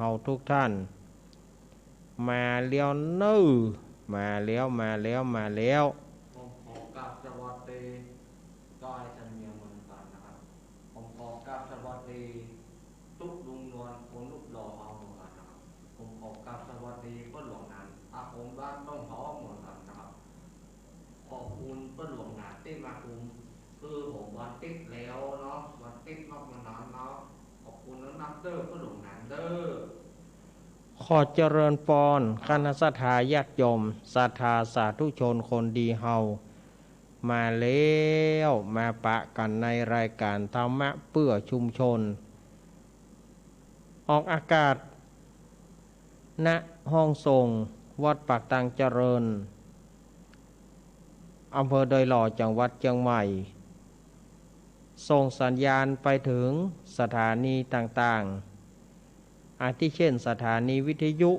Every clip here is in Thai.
เฮาทุกท่านมาเลี้ยวเน้อมาแล้วผมขอกราบสวัสดีก็ไอ้ท่านเมียเมืองกันนะครับผมขอกราบสวัสดีทุกลุงนวลคนลูกหล่อเอาเหมือนกันนะครับผมขอกราบสวัสดีเพื่อนหลวงงานผมบ้านต้องท้อเหมือนกันนะครับขอบคุณเพื่อนหลวงงานที่มาคุมคือผมวันติดแล้วเนาะวันติดมากมานานเนาะขอบคุณนักเด้อเพื่อนหลวงงานเด้อขอเจริญพรคณะสัตยาญาติโยมศรัทธาสาธุชนคนดีเฮามาแล้วมาปะกันในรายการธรรมะเพื่อชุมชนออกอากาศณห้องทรงวัดปากตังเจริญอำเภอดอยหล่อจังหวัดเชียงใหม่ส่งสัญญาณไปถึงสถานีต่างๆอาทิเช่นสถานีวิทยุ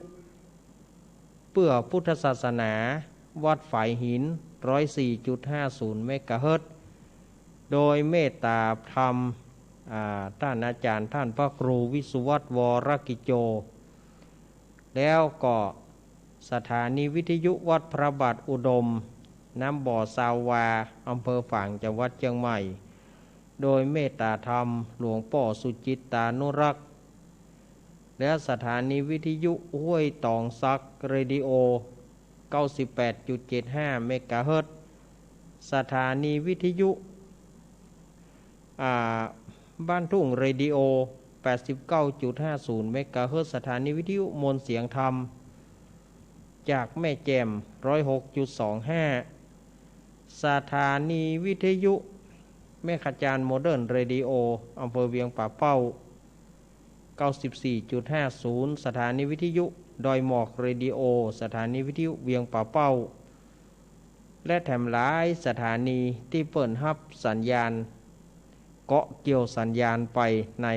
เพื่อพุทธศาสนาวัดฝายหิน 104.50 เมกะเฮิรตซ์โดยเมตตาธรรมท่านอาจารย์ท่านพระครูวิสุวัตรวรกิจโจแล้วก็สถานีวิทยุวัดพระบาทอุดมน้ำบ่อสาวาอำเภอฝางจังหวัดเชียงใหม่โดยเมตตาธรรมหลวงพ่อสุจิตตานุรักษ์และสถานีวิทยุห้วยตองซักเรดิโอ 98.75 เมกะเฮิรตซ์สถานีวิทยุบ้านทุ่งเรดิโอ 89.50 เมกะเฮิรตซ์สถานีวิทยุมนต์เสียงธรรมจากแม่แจ่ม 106.25 สถานีวิทยุแม่ขจารโมเดิร์นเรดิโออำเภอเวียงป่าเป้า 94.50 สถานีวิทยุดอยหมอกเรดิโอสถานีวิทยุเวียงป่าเป้าและแถมหลายสถานีที่เปิดรับสัญญาณเกาะเกี่ยวสัญญาณไปใน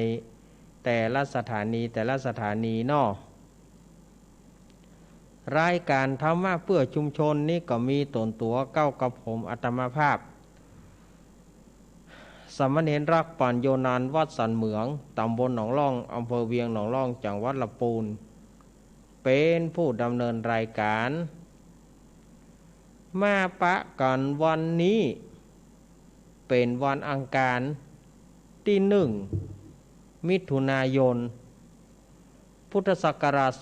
แต่ละสถานีเนาะรายการธรรมะเพื่อชุมชนนี่ก็มีตนตัวเก้ากับผมอาตมาภาพสามเณรรักปัญโยนานวัดสันเหมืองตำบลหนองล่องอำเภอเวียงหนองล่องจังหวัดลำพูนเป็นผู้ดำเนินรายการมาปะกันวันนี้เป็นวันอังคารที่1 มิถุนายนพุทธศักราช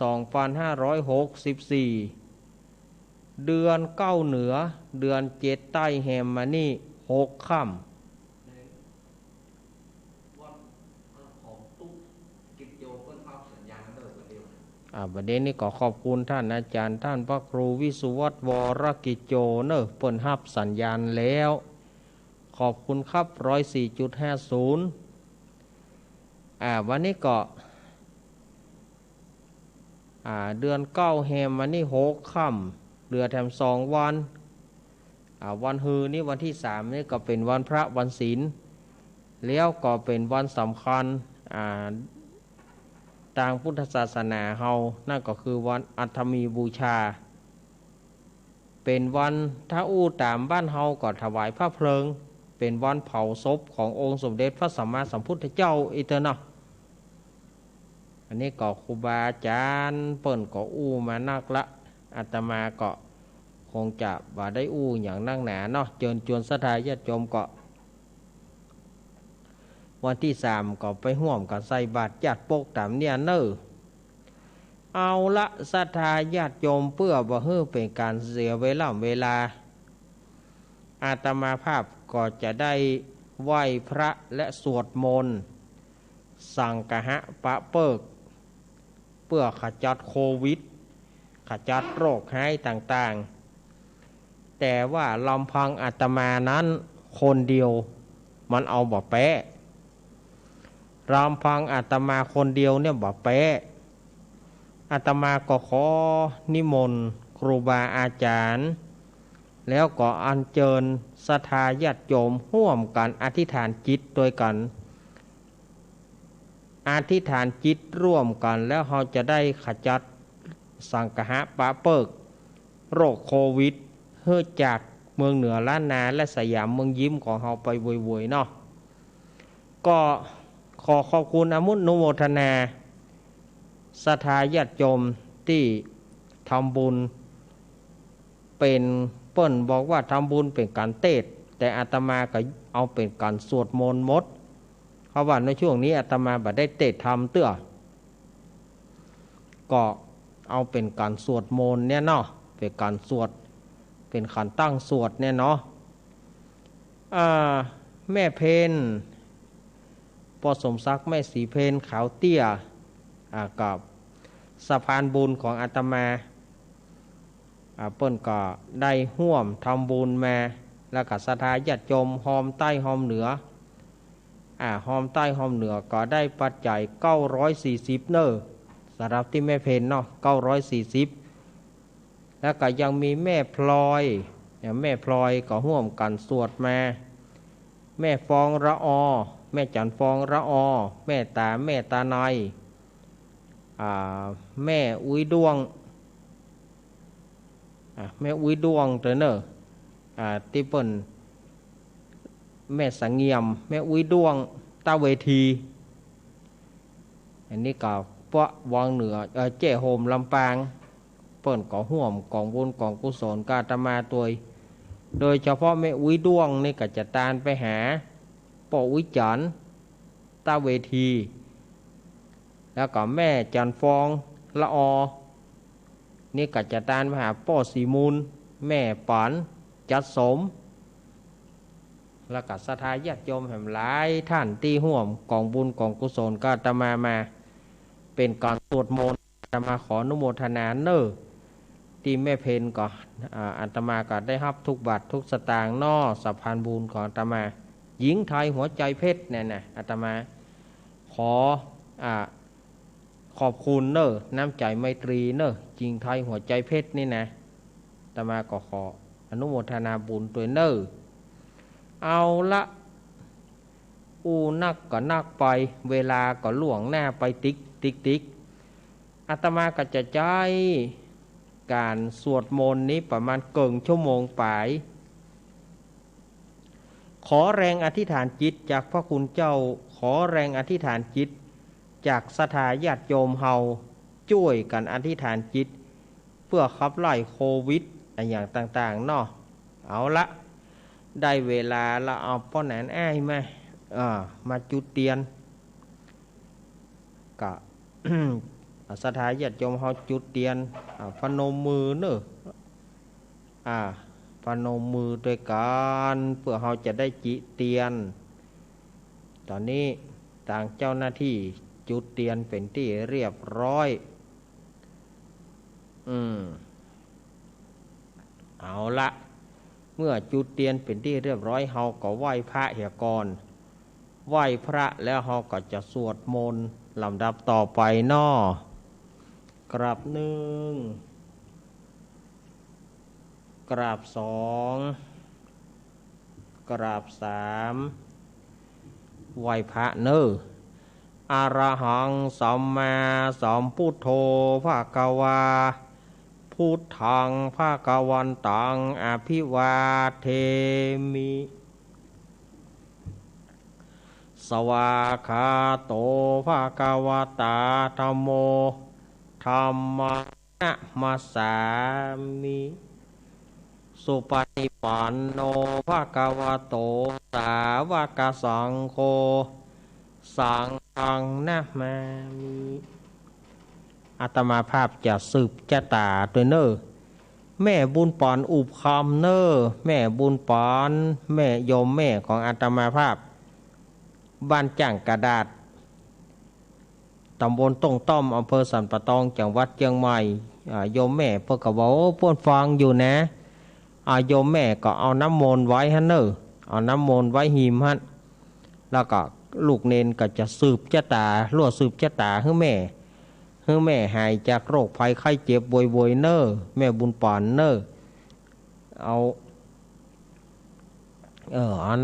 2564 เดือน9เหนือเดือน7ใต้แฮมมานี่6ค่ำประเด็นนี้ก็ขอบคุณท่านอาจารย์ท่านพระครูวิสุวัตรวรกิจโจเนอะเปิ่นรับสัญญาณแล้วขอบคุณครับ 104.50 วันนี้ก็เดือน9แฮมวันนี้6ค่ำเหลือแถม2วันวันฮือนี่วันที่3นี่ก็เป็นวันพระวันศีลแล้วก็เป็นวันสำคัญทางพุทธศาสนาเฮานั่นก็คือวันอัฐมีบูชาเป็นวันถ้าตามบ้านเฮาก็ถวายพระเพลิงเป็นวันเผาศพขององค์สมเด็จพระสัมมาสัมพุทธเจ้าอีเตอร์เนาะอันนี้ก็ครูบาอาจารย์เปิ้นก็มานักละอาตมาก็คงจะบ่ได้อย่างนั่งหนาเนาะเชิญชวนศรัทธาญาติโยมก็วันที่3ก็ไปห่วมกันใส่บาตรญาติโปกตามเนี่ยเนอเอาละศรัทธาญาติโยมเพื่อบ่ให้เป็นการเสียเวลาอาตมาภาพก็จะได้ไหว้พระและสวดมนต์สังฆะปะเปิกเพื่อขจัดโควิดขจัดโรคหายต่างๆแต่ว่าลำพังอาตมานั้นคนเดียวมันเอาบ่แปะลำพังอาตมาคนเดียวเนี่ยบ่แปะอาตมาก็ขอนิมนต์ครูบาอาจารย์แล้วก็อัญเชิญศรัทธาญาติโยมร่วมกันอธิษฐานจิตโดยกันอธิษฐานจิตร่วมกันแล้วเราจะได้ขจัดสังฆะปะเปิกโรคโควิดเฮือจากเมืองเหนือล้านนาและสยามเมืองยิ้มของเราไปวยๆเนาะก็ขอขอบคุณอนุโมทนา ศรัทธาญาติโยมที่ทำบุญเป็นเปิ้นบอกว่าทำบุญเป็นการเทศน์แต่อาตมาก็เอาเป็นการสวดมนต์หมดเพราะว่าในช่วงนี้อาตมาบ่ได้เทศน์ทำเตื้อก็เอาเป็นการสวดมนต์เนี่ยเนาะเป็นการสวดเป็นการตั้งสวดเนี่ยเนาะแม่เพนปอสมศักดิ์แม่สีเพนขาวเตี้ยกับสะพานบุญของอาตมาเปิ้นก็ได้ห่วมทำบุญมาแล้วก็ศรัทธาญาติโยมหอมใต้หอมเหนือหอมใต้หอมเหนือก็ได้ปัจจัย940เนอสำหรับที่แม่เพนเนาะ940แล้วก็ยังมีแม่พลอยแม่พลอยก็ห่วมกันสวดมาแม่ฟองระอแม่จันฟองระอแม่ตาในแม่อุ้ยดวงแม่อุ้ยดวงเตอเนอที่เปิ้นแม่สังเงียมแม่อุ้ยดวงตาเวทีอันนี้ก็ปะวังเหนือเจ้โฮมลำปางเปิ้นก็ห่วมกองบุญกองกุศลกาตมาตัวโดยเฉพาะแม่อุ้ยดวงนี่ก็จะตานไปหาป่ออุ้ยจันตาเวทีแล้วก็แม่จันฟองละอนี่ก็จะตานไปหาป่อสีมูลแม่ปานจัดสมแล้วก็ศรัทธาญาติโยมแห่งหลายท่านที่ห่วมกองบุญกองกุศลก็จะมาเป็นการสวดมนต์จะมาขออนุโมทนาเนอที่แม่เพนก็อาตมาก็ได้รับทุกบาททุกสตางค์นอสะพานบุญของอาตมาหญิงไทยหัวใจเพชรเนี่ยนะอาตมาขอขอบคุณเนอน้ำใจไมตรีเนอหญิงไทยหัวใจเพชรนี่นะอาตมาก็ขออนุโมทนาบุญตัวเนอเอาละนักก็นักไปเวลาก็ล่วงหน้าไปติ๊กอาตมาก็จะใจการสวดมนต์นี้ประมาณเกินชั่วโมงปลายขอแรงอธิษฐานจิตจากพระคุณเจ้าขอแรงอธิษฐานจิตจากศรัทธาญาติโยมเฮาช่วยกันอธิษฐานจิตเพื่อขับไล่โควิดอย่างต่างๆเนาะเอาละได้เวลาละเอาป้อนแหนอ้ายมาจุดเตียนกะ ศรัทธาญาติโยมเฮาจุดเตียนพนมมือเนอะพนมมือด้วยกันเพื่อเฮาจะได้จิเตียนตอนนี้ต่างเจ้าหน้าที่จุดเตียนเป็นที่เรียบร้อยเอาละเมื่อจุดเตียนเป็นที่เรียบร้อยเฮาก็ไหว้พระเหียก่อนไหว้พระแล้วเฮาก็จะสวดมนต์ลำดับต่อไปน้อกราบหนึ่งกราบสองกราบสามไหว้พระเนออะระหังสัมมาสัมพุทโธภะคะวาพุทธังภะคะวันตังอภิวาเทมิสวากขาโตภะคะวะตาธัมโมธัมมังนะมัสสามิสุปฏิปันโนภะคะวะโตสาวกสังโฆสังฆังนะมามิอาตมาภาพจะสืบชะตาตัวเนอแม่บุญปอนอุบคำเนอแม่บุญปอนแม่โยมแม่ของอาตมาภาพบ้านจ่างกระดาษตำบลต้งต้อมอำเภอสันปะตองจังหวัดเชียงใหม่โยมแม่เพิ่นก็บอกพ่นฟังอยู่นะโยมแม่ก็เอาน้ำมนต์ไว้ฮะเนอเอาน้ำมนต์ไว้หิมฮะแล้วก็ลูกเนนก็จะสืบชะตาลวดสืบชะตาให้แม่หายจากโรคภัยไข้เจ็บบ่อยๆเนอแม่บุญปานเนอเอา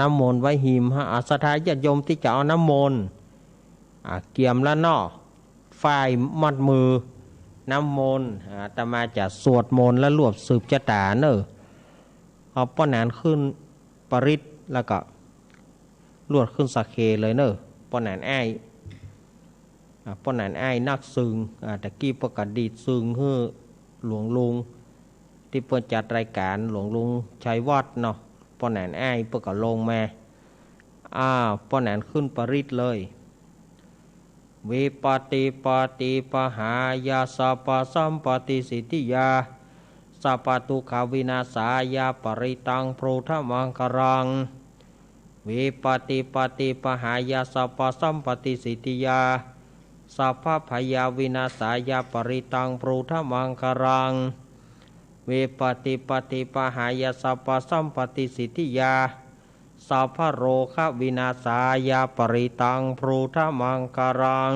น้ำมนต์ไว้หิมฮะศรัทธาญาติโยมที่จะเอาน้ำมนต์เกี่ยมแล้วเนาะฝ่ายมัดมือน้ำมนต์อาตมาจะสวดมนต์และรวบสืบชะตาเนอเอาป้อนแหนขึ้นปริศแล้วก็ลวดขึ้นสักเคเลยเนอป้อนแหนอ้าย ป้อนนั้นไอ้นักซึงตะกี้ประกาศดีซึงฮื้อหลวงลุงที่เปิดจัดรายการหลวงลุงชัยวัดเนาะป้อนนั้นไอ้ประกาศลงมาป้อนนั้นขึ้นปริศเลยวิปติปฏิปหายาสัพพสัมปติสิทธิยาสัพพทุกขวินาศายาปริตังโพธมังครังวิปติปฏิปหายาสัพพสัมปติสิทธิยาสัพพพยาวินาศายาปริตังโพธมังครังวิปติปฏิปหายาสัพพสัมปติสิทธิยาสัพพโรคะวินาศายาปริตังโพธมังครัง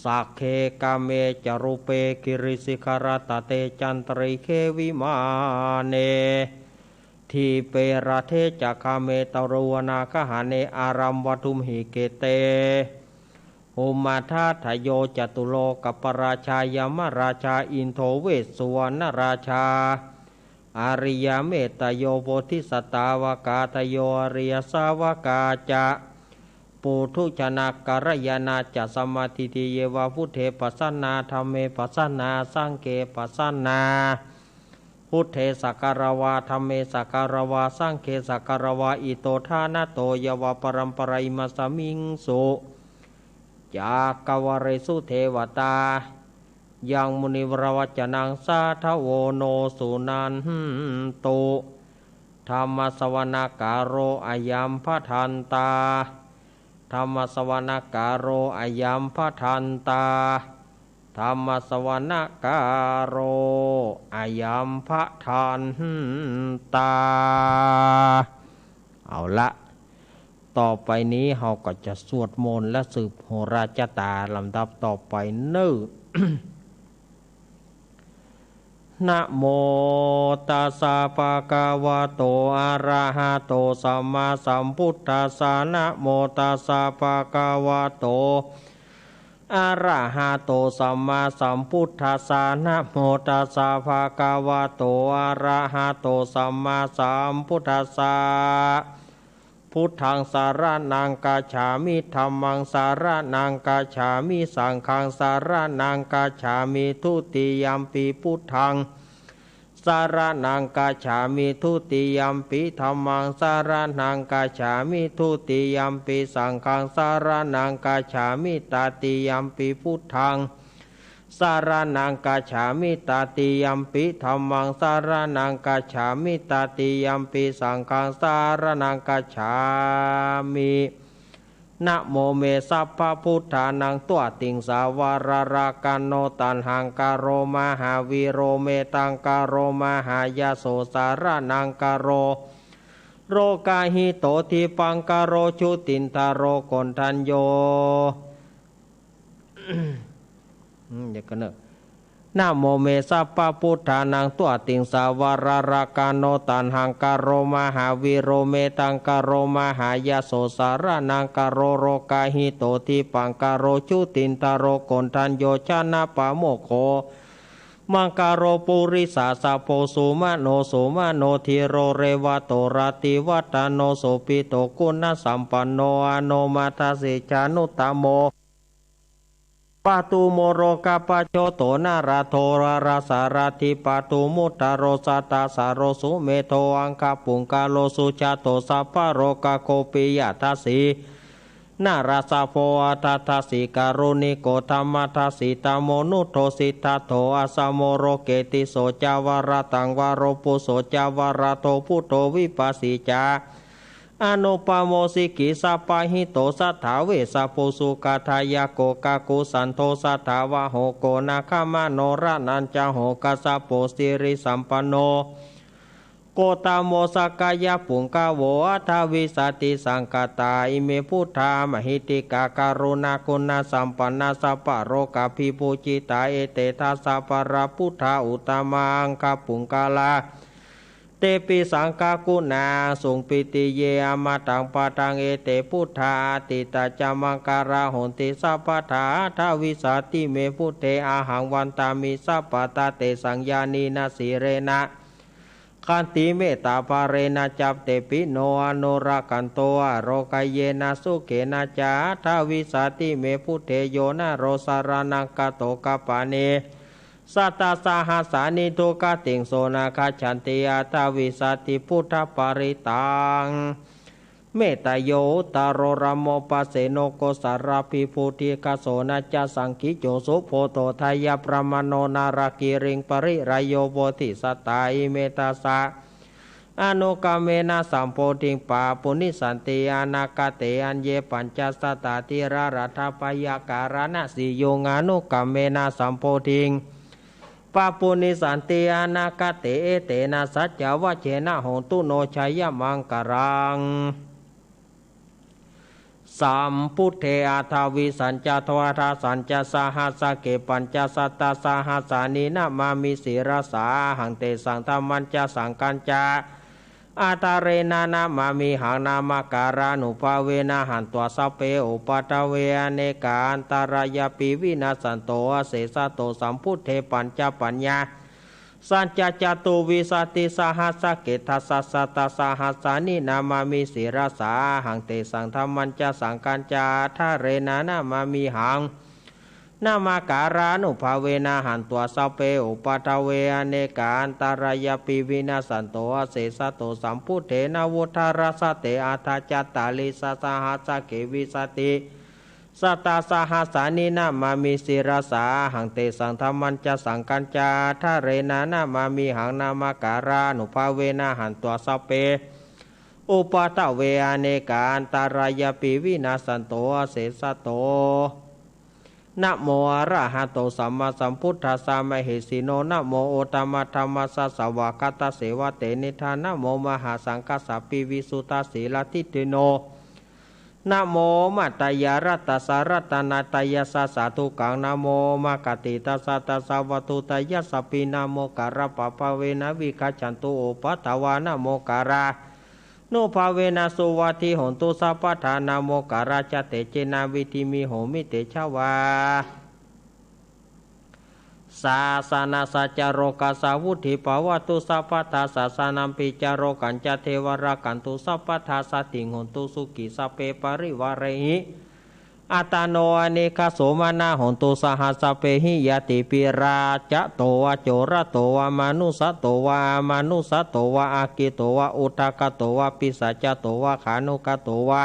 สักเคกาเมจรุเปกิริสิขารตเตจันตริเควิมาเนทีเประเทจักขเมตรวนาคหาเนอารัมวัตุมหิเกเตโหมาธาทโยจตุโลกปราชายมราชาอินโทเวสสุวรรณราชาอาริยเมตโยโพธิสัตาวกาตโยอริยสาวกาจะปุถุชนะการยานาจะสมาธิติเยวาพุทเทปัสสนาธรรมเมปัสสนาสังเกปัสสนาพุทเทสักการวาธรรมเมสักการวาสังเกสักการวาอิโตทานะโตยวาปรัมปรายมัสมิงสุจากวเรสุเทวตายังมุนิวรวัจนังสาทโวโนสุนันโตธรรมสวนาการโรอายัมพทันตาธรรมสวนาการโรอายัมพทันตาธรรมสวนาการโรอายัมพทันตาเอาละต่อไปนี้เราก็จะสวดมนต์และสืบโหราจตาลำดับต่อไปเน้อ นะโมตัสสะภะคะวะโตอะระหะโตสัมมาสัมพุทธัสสะนะโมตัสสะภะคะวะโตอะระหะโตสัมมาสัมพุทธัสสะนะโมตัสสะภะคะวะโตอะระหะโตสัมมาสัมพุทธัสสะพุทธังสารนังกัจฉามิธัมมังสารนังกัจฉามิสังฆังสารนังกัจฉามิทุติยัมปิพุทธังสารนังกัจฉามิทุติยัมปิธัมมังสารนังกัจฉามิทุติยัมปิสังฆังสารนังกัจฉามิตติยัมปิพุทธังสารนังกัจฉามิตติยัมปิธัมมังสารนังกัจฉามิตติยัมปิสังฆังสารนังกัจฉามินะโมเมสัพพะพุทธานังตัวติงสาวารรากันโนตันหังกโรมหาวิโรเมตังกโรมหายาโสสารนังกโรโรกาหิโตทิปังกโรชุตินทาโรกนทันโยเดี๋ยวกันเนอะนะโมเมสัพพะพุทธานังตัวติงสาวารรากันโนตันหังกโรมหาวิโรเมตังกโรมหายาโสสารนังกโรโรกาหิโตทิปังกโรชุตินทาโรกนทันโยชนะปะโมโคมังกโรปุริสาสะโพสุมาโนสุมาโนทิโรเรวะโตราติวัตโนโสปิโตกุณสัมปันโนอโนมาทาสิจานุตตโมปาตุโมโรกาปโชโตนาราโทราราสาราธิปาตุมุตตโรสตาสารสุเมโทอังคาปุงกาโลสุชาโตสัพพโรกาโคปิยะทัสสีนาราสาโพอัตทัสสิการุณิโกธรรมทัสสิตโมนุโทสิทธโตอาสโมโรเกติโสจาวาระตังวารปุโสจาวาระโตพุทโธวิปัสสิจาอนุปโมสิกิสัพพหิโตสัทธาเวสปุสุกาทายาโกกากุสันโทสัทธาวะโหโกนาคามโนรานันจโหกัสสะโปสิริสัมปันโนโกตามโมสกายะปุงกาโวอัทวิสติสังกตาอิเมพุทธามหิติกาการุณาคุณสัมปันนาสัพพโรกาภิปุจิตาเอเตทัสสะปะระพุทธาอุตตมังคปุงกาลาเตปิสังกากุณาสุงปิติเยอมาตังปะตังเอเตพุทธาติตาจามังการาหนติสัพพทาทาวิสาติเมพุทเทอาหังวันตามิสัพพตาเตสังญานีนาสีเรนะ ขันติเมตตาภาเรนะจับเตปิโนอโนรากันโตโรกายเยนะสุเขนะจาทาวิสาติเมพุเทโยนะโรสารานังกะโตกะปาเนสัตตาสาหัสานิทุกะติงโสนาคาฉันติอาทาวิสาติพุทธปาริตังเมตตาโยตารโรรมโมปัสเสโนโกสาราภิพุธิกโสนะจสังคิโจสุโพโตทายาประมโนนารากิริงปริรายโยโพธิสัตตาอิเมตาสะอนุกามเมนะสัมโพธิงปาปุณิสันติอนาคเตอัญเยปัญจสัตตาติรารัฐปยาการณสิโยงานุกามเมนะสัมโพธิงปาปุณิสันติอนาคเตเอเตนะสัจจวะเชนะโหตุโนชัยมังกรังสัมพุทเทอาทาวิสัญจทวราสัญจสหัสเกปัญจสัตตสหัสานินามามิศิรสาหังเตสังธรรมัญจสังกัญจาอาตาเรนานามามิหังนามการานุภาเวนะหันตัวสัพเพอุปัตเวเนกาอันตรายปิวินาสันโตเสสะโตสัมพุทเทปัญจปัญญาสัญจจตุวิสติสหัสเกทัสสะสัตตสหัสานินามามิศิรสาหังเตสังธรรมัญจสังกัญจาทาเรนานามามิหังนามาการานุภาเวนะหันตัวสัพเพอุปัตเวเนกาอันตรายปิวินาสันโตเสสะโตสัมพุทเถนะวุฒารสเตอาทาจัตตาลิสสหัสเกวิสติสัตตาสหัสานินามามิศิรสาหังเตสังธรรมัญจสังกัญจาทาเรนานามามิหังนามาการานุภาเวนะหันตัวสัพเพอุปัตเวเนกาอันตรายปิวินาสันโตเสสะโตนะโมอะระหะโตสัมมาสัมพุทธัสสะมะเหสีโนนะโมโอตมะธัมมัสสะสวากตเสวะเตนิธานะโมมหาสังกัสสะปิวิสุตาสีลทิติโนนะโมมัตตยารัตตสารัตนาตยาสสาธุกังนะโมมะกติตัสสะตัสสะวัตุตยัสสะปินะโมการะปะปะเวนะวิคัจฉันตุโอปัตถวานะโมการะโนภาเวนะสุวัติหนตุสัพพทานาโมการะจเตเจนะวิธิมิโหมิเตชวาสาสนาสัจโรกัสสาวุธิภวตุสัพพทาสาสนัมปิจโรกัญจเทวรากันตุสัพพทาสติงหนตุสุกิสัพเพปริวาเรหิอัตโนอเนคโสมานาหนตุสหัสเปหิยติปิราจะโตวะโจระโตวะมนุสโตวะมนุสโตวะอากิโตวะอุทกโตวะปิสัจโตวะขานุกโตวะ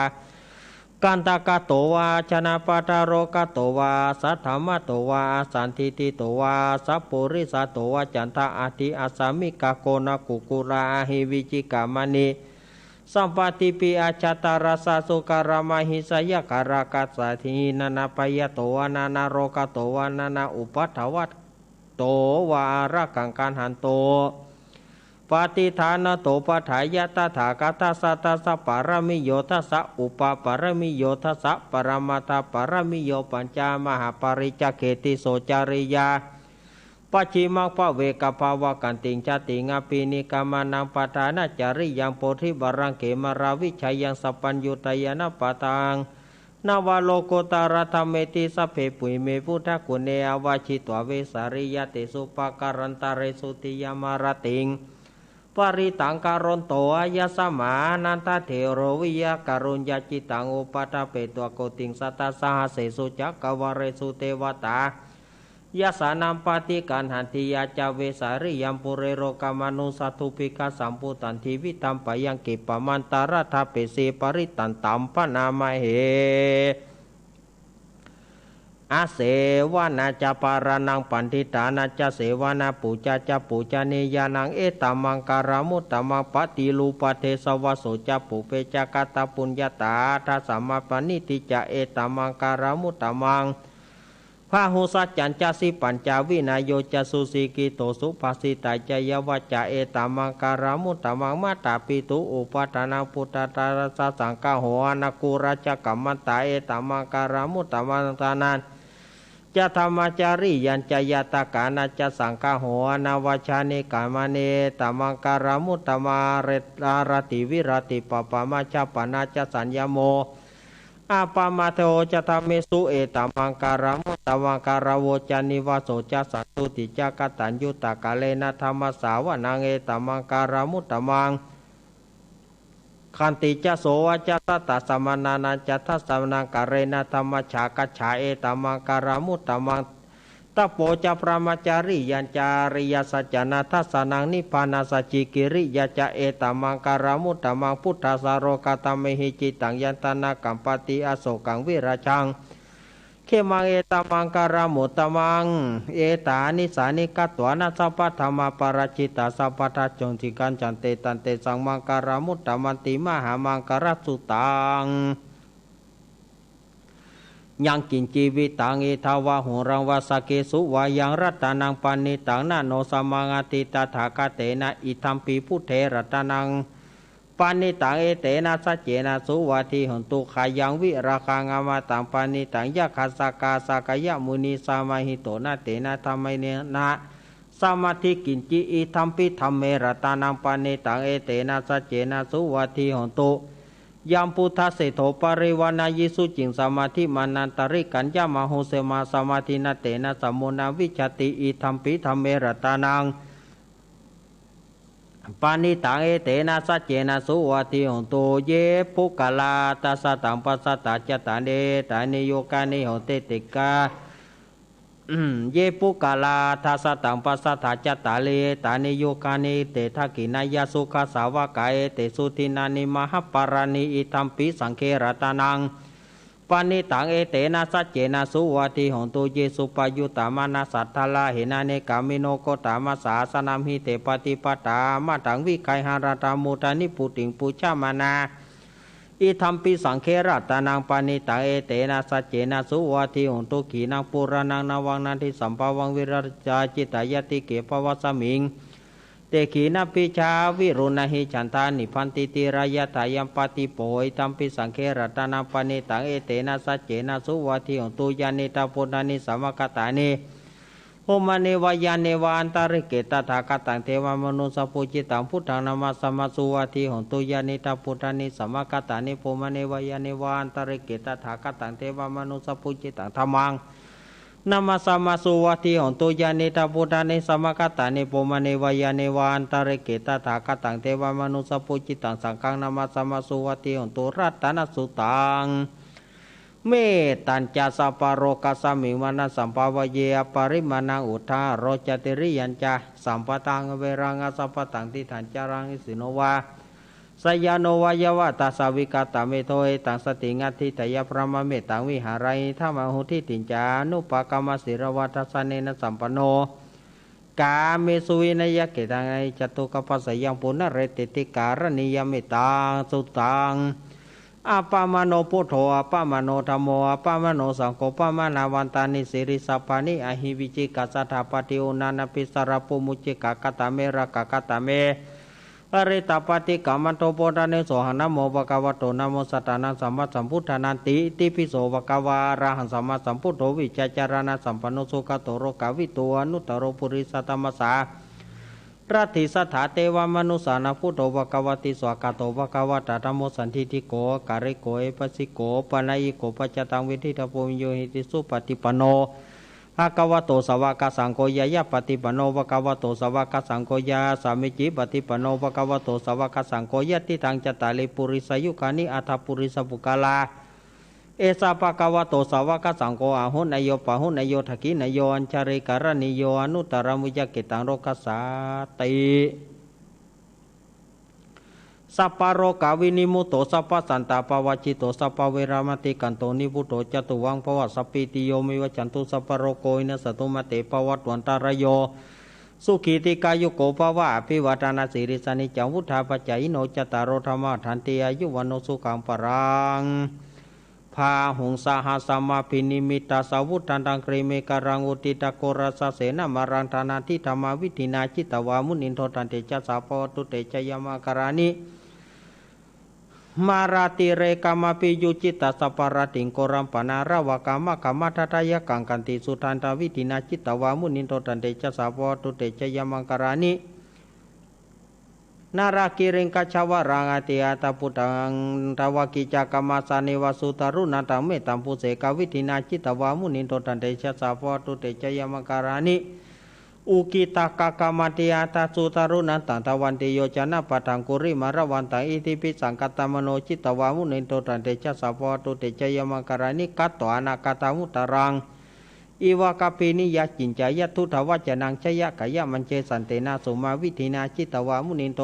กันตกโตวะชนะปตโรกโตวะสัทธมโตวะสันทิติโตวะสัพปุริสโตวะจันทะอาทิอาสามิกาโกนะกุกุราหิวิจิกามณีสัมปติปิอาชตารสสุการามหิสยการากัสสะทินานาปยโตวะนานาโรกโตวะนานาอุปัฏฐวัตโตวะระกังกันหันโตปฏิฐานโตปัฏฐายะตถาคตสัตตสัพปารมิโยทัสสะอุปปารมิโยทัสสะปรมัตถปารมิโยปัญจมหาปริจเขติโสจาริยาปัจฉิมังภเวกภาวะกันติงชาติงาปีนิกามานังปทานาจาริยังโพธิบารังเขมาราวิชัยยังสัพพัญญุตยานาปตังนาวาโลโกตารธรรมเมติสัพเพปุยเมพุทธกุเนอวาชิตวเวสาริยติสุปการันตาเรสุติยามารติงปริตังการนโตอายสมานันตเถโรวิยการุญญาจิตังอุปตเปตัวโกติงสัตตสหเสสุจักกวเรสุเทวตายาสานัมปฏิกันหันติยาจาเวสาริยัมปุเรโรกามานุสัตุปิกาสัมปุตันทิวิตัมปยังกิปมันตาราธาเปเสปริตันตัมปนามเหอาเสวนาจปารานังปันทิตานาจเสวนาปูจาจปูจานิยานังเอตมังการามุตตมังปฏิลูปเทสวะโสจปุเปจากตาปุญญาตาทัสสมาปนิติจเอตมังการามุตตมังพาหุสัจจันจสิปัญจวินายโยจสุสีกิโตสุภาสิตาจยวัจจะเอตมังการามุตตมังมาตาปิตุอุปทานังพุทธตารัสสังฆโหอนากุราชกัมมันตาเอตมังการามุตตมังตานันจะธรรมจาริยัญจยตากานาจะสังฆโหอนาวชานิกามเนตมังการามุตตมาเรตารติวิรติปปามาชปนาจะสัญญโม อาปามาเทโอจะทำเมสุเอตมังการามุตตมังการาโวจานิวาโสจะสัตตุติจักตัญยุตตะกาเลนะธรรมสาวนังเอตมังการามุตตมังขันติจะโสวจะตตสมนานันจะทัสสมนังกะเรนะธรรมฉากัจฉาเอตมังการามุตตมังตะโปจะพระมจาริยัญจาริยสัจจนาทัสสนังนิพพานาสัจจิกิริยจะเอตมังการามุตตมังพุทธสารโกตเมหิจิตังยันตนากัมปติอโศกังวิราชังเขมังเอตมังการามุตตมังเอตานิสานิกัตวานาสัพพธรรมปราชิตาสัพพทัจจงจิกันจันเตตันเตสังมังการามุตตมันติมหามังการสุตังยังกินจีวิตังอิทาวะหุรังวาสเกสุวายังรัตนังปานิตังนาโนสมังอติตถาคเตนะอิทัมปีพุทเทรัตนังปานิตังเอเตนะสัจเจนะสุวาทิหนตุขายังวิราคังอมตังปานิตังยะคัสสกาสกยะมุนีสามาหิโตนะเตนะธรรมเนนะสมาธิกินจิอิทัมปิธรรมเมรัตนังปานิตังเอเตนะสัจเจนะสุวาทิหนตุยามพุทธเสโธปริวานายิสุจิงสมาธิมานันตริกัญญามโหเสมาสมาธินาเตนะสมุนาวิชติอิทัมปิธรรมเมรตานังปานิตังเอเตนะสัจเจนะสุวัติหนตุเยปุกลาตัสสะตังปัสสะตาจตาเนตานิโยกานิโหเตติกาเยปุกาลาทัสสะตังปัสสะทาจตาเลตานิโยกานิเตทักขินายสุขสาวกายเตสุทินานิมหปารานิอิทัมปิสังเครตานังปานิตังเอเตนะสัจเจนะสุวัติหนตุเยสุปยุตตามานาสัทธาลาเหนาเนกามิโนโกตามาสาสนามหิเตปฏิปตามาตังวิไคหาราตามุตานิปุติงปุชามานาอิทัมปิสังเคราตานังปานิตังเอเตนะสัจเจนะสุวัติหนตุขีนังปุรานังนวังนันทิสัมภวังวิราจาจิตายติเกภวสมิงเตขีนัปิชาวิรุณหิฉันทานิพันติติรายตายัมปติโปอิทัมปิสังเคราตานังปานิตังเอเตนะสัจเจนะสุวัติหนตุยานิตาปุณานิสัมมกตานิโหมาเนวายาเนวาอันตริเกตถาคตังเทวมนุสปุจิตังพุทธังนามาสมาสุวัติหนตุยานิตาพุทธานิสัมมกตานิโหมาเนวายาเนวาอันตริเกตถาคตังเทวมนุสปุจิตังธัมมังนามาสมาสุวัติหนตุยานิตาพุทธานิสัมมกตานิโหมาเนวายาเนวาอันตริเกตถาคตังเทวมนุสปุจิตังสังฆังนามาสมาสุวัติหนตุรัตนสุตังเมตัญจสัพพโรกัสสมิมานะสัมภาวเยปริมาณังอุทธาโรจติริยัญจสัมปตังเวรังสัพพตังติฐานจารังอิสิโนวาสยานโนวายาวะตาสาวิกาตาเมโทเอตังสติงัตถิตยพระมะเมตังวิหารัยธรรมหุทิติจานุปกรรมศิรวัฏสเนนะสัมปโนกาเมสุวินยเกตังไอจตุกปัสสยังปุณเรติติการณิยมิตังสุตังอาปามโนพุทโธอาปามโนธัมโมอาปามโนสังโฆปามานาวันตานิสิริสัพพานิอหิวิจิกัสสะถาปฏิอุณานาปิสารปุมุจิกะกตาเมระกะกตาเมอริตาปฏิกามันโตโพธานิโสหนะโมภะคะวะโตนะโมสัตตานังสัมมาสัมพุทธานันติติปิโสภะคะวะอะระหังสัมมาสัมพุทโธวิจจารณะสัมปันโนสุขโตโรกาวิโตอนุตตโรปุริสตัมมสสารัตถิสถาเทวมนุสานาพุทโธภควติสวากาโตภควตาธัมโมสันทิฏฐิโกการิโกเอปสิโกปนัยโกปัจจตังวิธิตาปุญโยหิติสุปฏิปันโนภควโตสวากาสังโฆยายะปฏิปันโนภควโตสวากาสังโฆยาสามิจิปฏิปันโนภควโตสวากาสังโฆยะติทังจตาลิปุริสยุคานิอัฏฐปุริสปุกาลาเอสาภควโตสาวกสังโฆอาหุนายโยปะหุนายโยทักขินายโยอัญชริการณิโยอนุตตรมุจเกตังโรกัสสาติสัพพโรกาวินิมุตโตสัพพสันตาปวัจิโตสัพพเวรามติกันโตนิพุตโตจตุวังภวสัพพิติโยมิวจันตุสัพพโรโกอินะสตุมะเตปวัตวันตารโยสุขีติกายุโกภวะอภิวัตนาสิริสนิจังวุธาปัจจายโนจตารโรธรรมทันติอายุวันโนสุขังปรังพาหุงสาหาสัมมาพินิมิตาสาวุธันตังกรีเมการังอุติตะโกรัสเสนามารังธานาทิธรรมาวิธินาจิตวามุนินโทตันเตจัสสะปวตุเตชยมาการานิมาราติเรกามาปิยุจิตาสปาราติงโกรัมปนาราวกามะกามาทัตยกังกันติสุทันตวิธินาจิตวามุนินโทตันเตจัสสะปวตุเตชยมาการานิ นารากิริงกัจฉวรังอติอาตาปุตังทวกิจักมาสานิวสุตารุณัตังเมตัมปุเสกวิธินาจิตวามุนินโตตันเตชะสาพวตุเตชยมังการานิอุกิตากากามาติอาตาสุตารุณัตังตวันติโยจนะปะทังกุริมารวันตังอิติปิสังกตมโนจิตวามุนินโตตันเตชะสาพวตุเตชยมังการานิกัตตวานากตามุตรังอีวากาปินิยาจินจายทุทวัจนังชยกายะมันเจสันเตนะสุมาวิธินาจิตวามุนินโต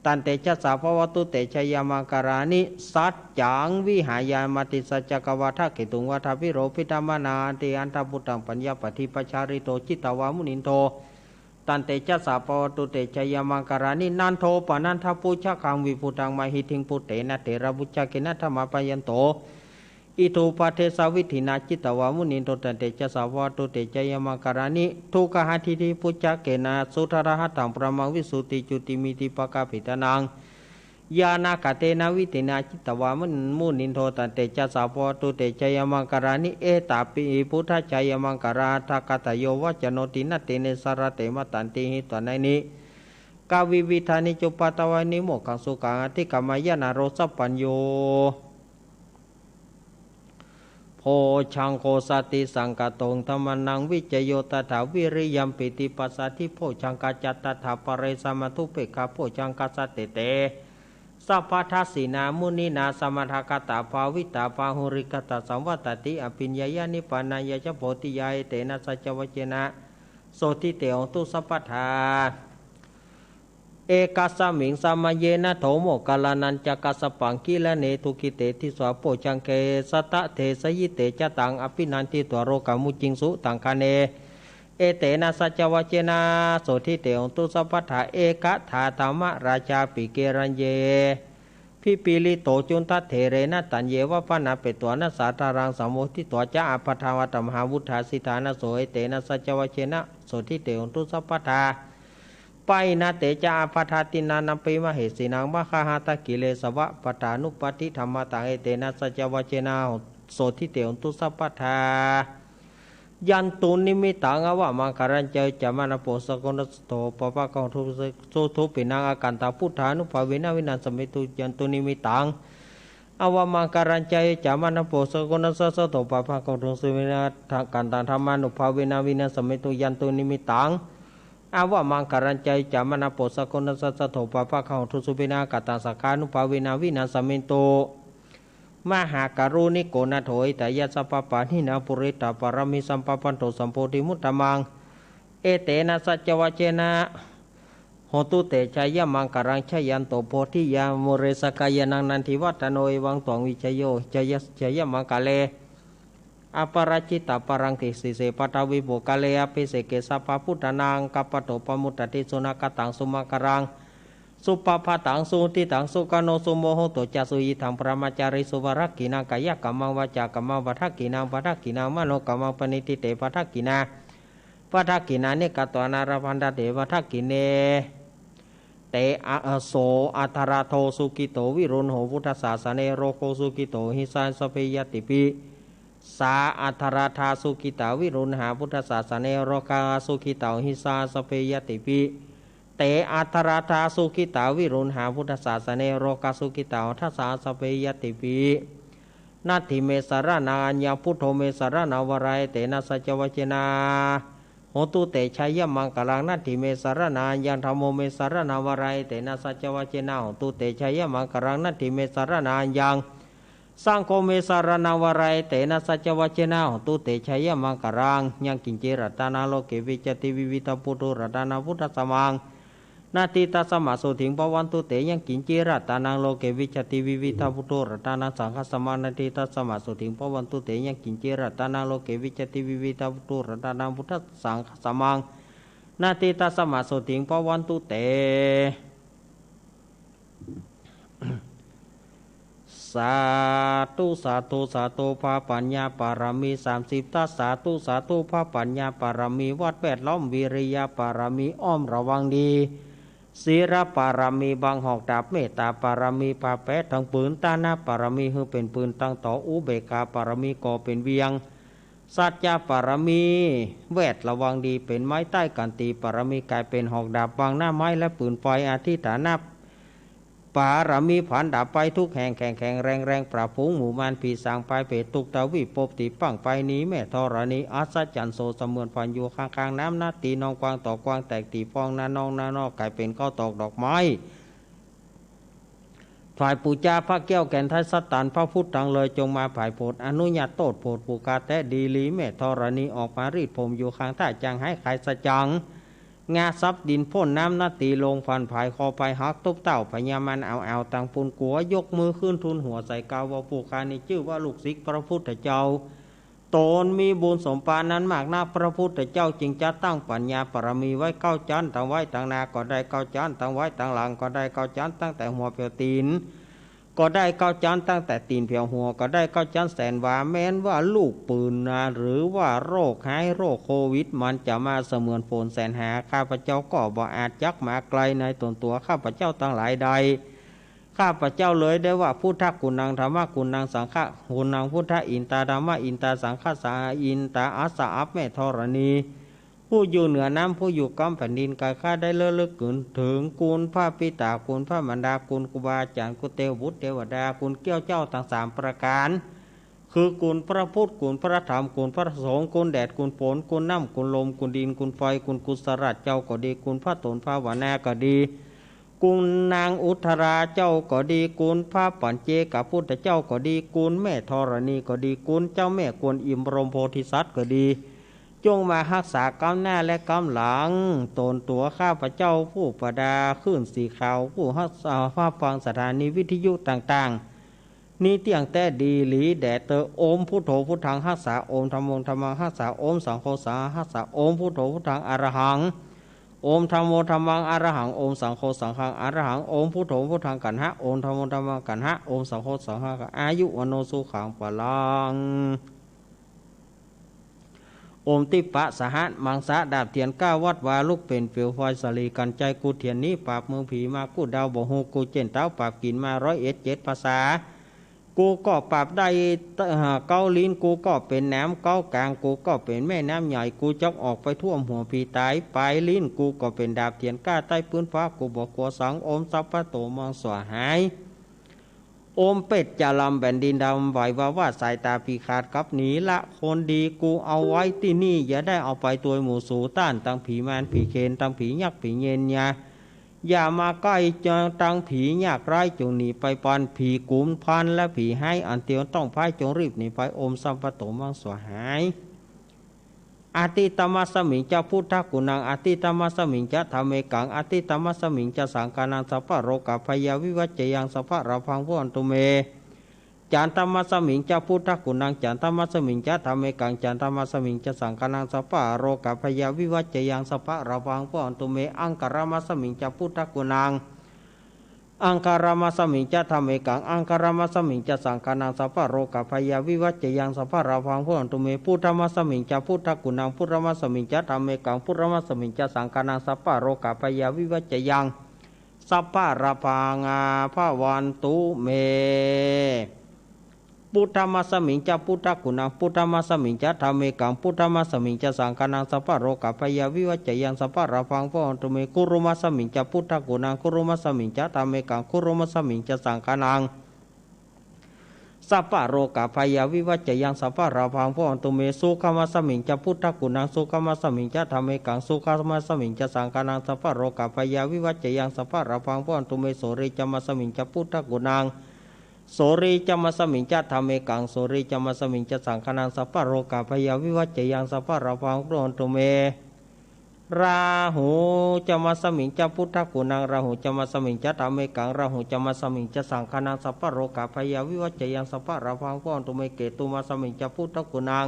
ตันเตชะสาภวตุเตชยมังการานิสัจจังวิหายามติสัจจกวัฏเกตุงวัฏพิโรพิธรรมนาติอันตพุตังปัญญาปฏิปชาริโตจิตวามุนินโตตันเตชะสาภวตุเตชยมังการานินันโทปนันทปุชะคังวิพุตังมหิทิงปุเตนะเตระบุจกินะธรรมปยันโตอิทูปเทสาวิธินาจิตวามุนินโตตันเตชะสาวตุเตชยมังการานิทุกขทิทิปุจจเกนะสุทระหัตังประมังวิสุติจุติมิติปกาปิตนังยานากเตนะวิธินาจิตวามุนินโตตันเตชะสาวตุเตชยมังการานิเอตาปิพุทธชยมังการาทากตโยวัจโนตินะเตเนสระเตมตันติหิตวนัยนิกาวิวิธานิจุปตวานิโมกังสุกังอธิกามายนาโรสัพปัญโยโพชังโคสติสังกตงธรรมนังวิจโยตถาวิริยมปิติปัสสติโพชังกัจจตถาปเรสมัทุเปกาโพชังกัสสติเตสัพพทัสสินามุนินาสมถกตาภาวิตาภาหุริกตาสัมวัตติอภิญญายานิปานายะโพธิยายเตนะสัจวัจนะโสติเตอตุสัพพทาเอกัสสมิงสามเยนะโถโมกาลานันจักสปังกิละเนทุกิเตทิสวะโพชังเกสตะเทสยิเตจตังอภินันติตัวโรกามุจิงสุตังคาเนเอเตนะสัจวัจนะโสทิเตอตุสัพพทาเอกะธาธรรมราชาปิเกรัญเยพิปิลิโตจุนทัเถเรนะตัญเยวะปนาเปตัวนะสาธารังสัมโมทิตัวจะอภัทาวตมหาวุฒาสิธานะโสเอเตนะสัจวัจนะโสทิเตอตุสัพพทาไปนาเตจาปทาตินานัมปิมเหสีนังมะคาหาตะกิเลสวะปตานุปฏิธรรมตังเอเตนะสัจวัจเจนาโสทิเตอุตุสัพพทายันตุนิมิตังอวะมังคารัญเจจามานโปสกนสโตปปะกองทุสุทุปินังอากันตาพุทธานุภาเวนะวินัสมิตุยันตุนิมิตังอวะมังคารัญเจจามานโปสกนสโตปปะกองทุสุวินาทางกันตาธรรมานุภาเวนะวินัสมิตุยันตุนิมิตังอาวะมังคารัญใจจามนาโปสกนสัสโถปะปะเขาทุสุปินากตังสกานุภาเวนาวินาสมินโตมหาการุณิโกนาโถยแต่ยะสัพปะนินาปุริตาปรมิสัมปปันโตสัมโพธิมุตตมังเอเตนะสัจวัจเจนะโหตุเตชยมังคารังชยันโตโพธิยาโมเรสกายนังนันทิวัตโนยวังตวงวิชโยชยมังคาเลอปราชิตาปรังกิสิเสปตาวิโบกาเลอภิเสเกสัพพุทธนางกัปปโตปมุตติสุนักตังสุมาคารังสุปปะตังสุติตังสุกโนสุโมโหโตจัสุยิทังปรมาจาริสุวรักกินากายกัมมังวาจากัมมังวัฏกินังวัฏกินังมโนกัมมังปณิติเตวัฏกินาวัฏกินานิกตวานารพันดาเตวัฏกิเนเตอะโสอัทราโทสุกิโตวิรุณโหพุทธศาสเนโรโคสุกิโตหิสานสเปยติปิสาอัทราธาสุกิตาวิรุณหาพุทธศาสเนโรกาสุกิตาหิสาสเปยติปิเตอัทราธาสุกิตาวิรุณหาพุทธศาสเนโรกาสุกิตาทัสสาสเปยติปินาทิเมสารนาอัญญพุทโธเมสารนาวรายเตนะสัจวัจนาโหตุเตชัยมังกลังนาทิเมสารนาอัญญธรรมโมเมสารนาวรายเตนะสัจวัจนาโหตุเตชัยมังกลังนาทิเมสารนาอัญญสังโฆเมสารนาวรายเตนะสัจวัจนะโหตุเตชัยมังคารังยังกินเจรัตนาโลเกวิจติวิวิตาปุตุรัตนาพุทธสมังนาติตาสมาสุถิงปวันตุเตยังกินเจรัตนาโลเกวิจติวิวิตาปุตุรัตนาสังฆสมานาติตาสมาสุถิงปวันตุเตยังกินเจรัตนาโลเกวิจติวิวิตาปุตุรัตนาพุทธสังฆสมังนาติตาสมาสุถิงปวันตุเตสาธุสาธุสาธุพระปัญญาปารมี30ทัสสาธุสาธุพระปัญญาปารมีวัดแวดล้อมวิริยะปารมีอ้อมระวังดีศีลปารมีบางหอกดาบเมตตาปารมีปาแปะทั้งปืนตานาปารมีคือเป็นปืนตั้งต่ออุเบกขาปารมีก่อเป็นเวียง สัจจะปรมีเวทระวังดีเป็นไม้ใต้กันตีปรมีกลายเป็นหอกดาบวางหน้าไม้และปืนไฟอธิฐานะปารมีผันดับไปทุกแห่งแข่งแรงปราบฝูงหมู่มารผีสางไปเพตุกตะวิปบติปังไปนี้แม่ธรณีอัศจรรย์โซเสมือนพันอยู่ข้างน้ำนาตีนองกวางต่อกวางแตกตีฟองนานองนานอกกลายเป็นข้าวตอกดอกไม้ฝ่ายปูจาพระแก้วแก่นไทยสตันพระพุทธังเลยจงมาผ่ายโพดอนุญาตโตดโพดปูกาแตดีลีแม่ธรณีออกมารีดผมอยู่ข้างท่าจังให้ใครสะจังงาซับดินพ่นน้ำนาตีลงฟันผายคอไปหักตุบเต่าพญามันเอาตังปูนกัวยกมือขึ้นทุนหัวใส่กาวว่าปูคานี่ชื่อว่าลูกศิษย์พระพุทธเจ้าตนมีบุญสมปานนั้นมากนักพระพุทธเจ้าจึงจะตั้งปัญญาปรมีไว้เก้าจันตั้งไว้ตั้งนาก็ได้เก้าจันตั้งไว้ตั้งหลังก็ได้เก้าจันตั้งแต่หัวเปียวตีนก็ได้เก้าจันตั้งแต่ตีนเพียวหัวก็ได้เก้าจันแสนว่าแม้นว่าลูกปืนนะหรือว่าโรคหายโรคโควิดมันจะมาเสมือนฝนแสนหาข้าพเจ้าก็บ่อาจจักมาไกลในตนตัวข้าพเจ้าตั้งหลายใดข้าพเจ้าเลยได้ว่าพุทธกุณังธรรมกุณังสังฆกุณังพุทธอินตาธรรมอินตาสังฆสาอินตาอาสาอัปแม่ธรณีผู้อยู่เหนือน้ำผู้อยู่กำแผ่นดินกายข้าได้เลิกเกินถึงกุลพระปิตากุลพระมารดากุลครูบาอาจารย์กุเตวบุตรเทวดากุลเกี้ยวเจ้าทั้ง3ประการคือกุลพระพุทธกุลพระธรรมกุลพระสงฆ์กุลแดดกุลฝนกุลน้ำกุลลมกุลดินกุลไฟกุลกุศลเจ้าก็ดีกุลพระตนพระวานาก็ดีกุลนางอุทราเจ้าก็ดีกุลพระปัญเจกพุทธเจ้าก็ดีกุลแม่ธรณีก็ดีกุลเจ้าแม่กวนอิมรมโพธิสัตว์ก็ดีจงมารักษากำหน้าและกำหลังตนตัวข้าพเจ้าผู้ประดาขึ้นสีขาวผู้รักษาภาพฟังสถานีวิทยุต่างๆนี่เตียงแต่ดีหลีแดดเตอโอมพุทโธพุทธังรักษาโอมธรรมงธรรมังรักษาโอมสังโฆสารักษาโอมพุทโธพุทธังอรหังโอมธรรมโมธรรมังอรหังโอมสังโฆสังฆังอรหังโอมพุทโธพุทธังกันหะโอมธรรมโมธรรมังกันหะโอมสังโฆสังฆังอายุวโนสุขังปะลังโอมติปะสหัสมังสะดาบเทียนก้าวัดวาลุกเป็นเปลวไฟสลีกันใจกูเทียนนี้ปราบมือผีมากูดาวบ่ฮูกูเจนเต้าปราบกินมา101ภาษากูก็ปราบได้เก้าลิ้นกูก็เป็นน้ำเก้ากลางกูก็เป็นแม่น้ำใหญ่กูจกออกไปท่วมหัวผีตายปลายลิ้นกูก็เป็นดาบเทียนก้าใต้พื้นฟ้ากูบอกกลัวสังโอมสัพพะโตมังสวหายโอมเป็ดจะลำแผ่นดินดำไหวว่าสายตาปีขาดกับหนีละคนดีกูเอาไว้ที่นี่อย่าได้เอาไปตัวหมู่สูต้านตั้งผีมารผีเคนตั้งผียักษ์ผีเย็นยาอย่ามาใกล้จะตั้งผียากไร้จงหนีไปปันผีกุมพันและผีให้อันเตียวต้องพายจงรีบหนีไปโอมสัมปโตมังสวหายอาติตมัสมิงจะพุทธกุณังอาติตมัสมิงจะธรรมเมกังอาติตมัสมิงจะสังฆานังสัพพะโรกะพยาวิวัจเจยังสัพพะราพังพุอันตุเมจันตมัสมิงจะพุทธกุณังจันตมัสมิงจะธรรมเมกังจันตมัสมิงจะสังฆานังสัพพะโรกะพยาวิวัจเจยังสัพพะราพังพุอันตุเมอังคารมัสมิงจะพุทธกุณังอังคารมัสมิงจะธรรมเมกังอังคารมัสมิงจะสังฆานังสัพพะโรกะพยาวิวัจเจยังสัพพะราพังพุอันตุเมพุทธมัสมิงจะพุทธกุณังพุทธมัสมิงจะธรรมเมกังพุทธมัสมิงจะสังฆานังสัพพะโรกะพยาวิวัจเจยังสัพพะราพังอาภวันตุเมพุทธมัสมิงจะพุทธกุณังพุทธมัสมิงจะธรรมเมกังพุทธมัสมิงจะสังฆานังสัพพะโรกะพยาวิวัจเจยังสัพพะราพังพุอันตุเมกุรุมัสมิงจะพุทธกุณังกุรุมัสมิงจะธรรมเมกังกุรุมัสมิงจะสังฆานังสัพพะโรกะพยาวิวัจเจยังสัพพะราพังพุอันตุเมสุขมัสมิงจะพุทธกุณังสุขมัสมิงจะธรรมเมกังสุขมัสมิงจะสังฆานังสัพพะโรกะพยาวิวัจเจยังสัพพะราพังพุอันตุเมโสริจมัสมิงจะพุทธกุณังโสริจมัสมิงจะธรรมเมกังโสริจมัสมิงจะสังฆานังสัพพะโรกะพยาวิวัจเจยังสัพพะราพังพุอันตุเมราหูจมัสมิงจะพุทธกุณังราหูจมัสมิงจะธรรมเมกังราหูจมัสมิงจะสังฆานังสัพพะโรกะพยาวิวัจเจยังสัพพะราพังพุอันตุเมเกตุมัสมิงจะพุทธกุณัง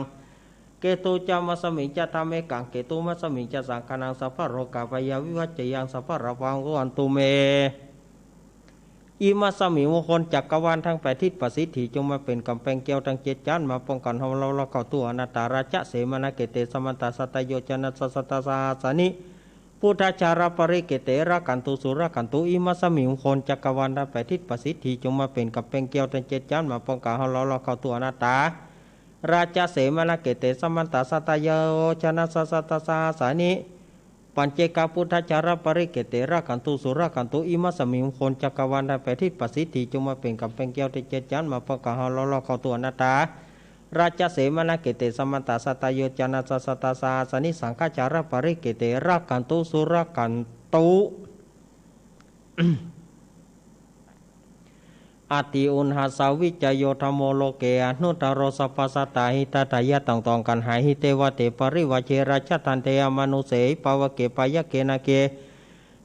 เกตุจมัสมิงจะธรรมเมกังเกตุมัสมิงจะสังฆานังสัพพะโรกะพยาวิวัจเจยังสัพพะราพังพุอันตุเมอิมัสมิงมงคลจักรวาลทั้ง8ทิศประสิทธิจงมาเป็นกำแพงเกี่ยวทั้ง7ชั้นมาป้องกันเราเข้าตัวอนัตตาราชเสมนาเกเตสมันตสัตโยจนะสัตตาสาสนิพุทธชาราปริเกเตระกันตุสุระกันตุอิมัสมิงมงคลจักรวาลทั้ง8ทิศประสิทธิจงมาเป็นกำแพงเกี่ยวทั้ง7ชั้นมาป้องกันเราเข้าตัวอนัตตา ราชเสมนาเกเตสมันตาสัตยโยชนะสัสตสาสานิปัญเจกาพุทธจารปริเกเตระกันตุสุระกันตุอิมัสมิมคนจักรวาลได้ไปที่ประสิทธิจงมาเป็นกับเป็นเกี่ยวที่เจจันมาประกาศลอเข้าตัวนาตาราชเสมนาเกเตสมันตาสัตยโยชนะสัสตสาสานิสังฆจารปริเกเตระกันตุสุระกันตุอติอุณหาสาวิจโยธรรมโลเกอนุตตรสปัสสตาหิตตายะต่างๆกันหายหิเตวเตปริวเชราชทันเตมนุเสปวเกปยเกนะเก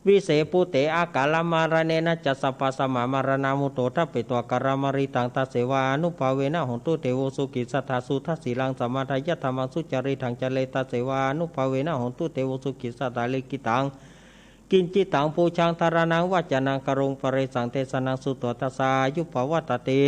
วิเศปุเตอากาลมารเนนะจัสสปสมามารณามุโตทัพเปตัวการามริตังตาเสวานุภาเวนะหนตุเตโวสุกิสัทธาสุทัสสีลังสมาทายะธรรมังสุจริตังจเลตาเสวานุภาเวนะหนตุเตโวสุกิสัทธาลิกิตังกินจิตังปูชังธารนังวัจนังกรุงปริสังเทสนังสุตตสายุปวัตติ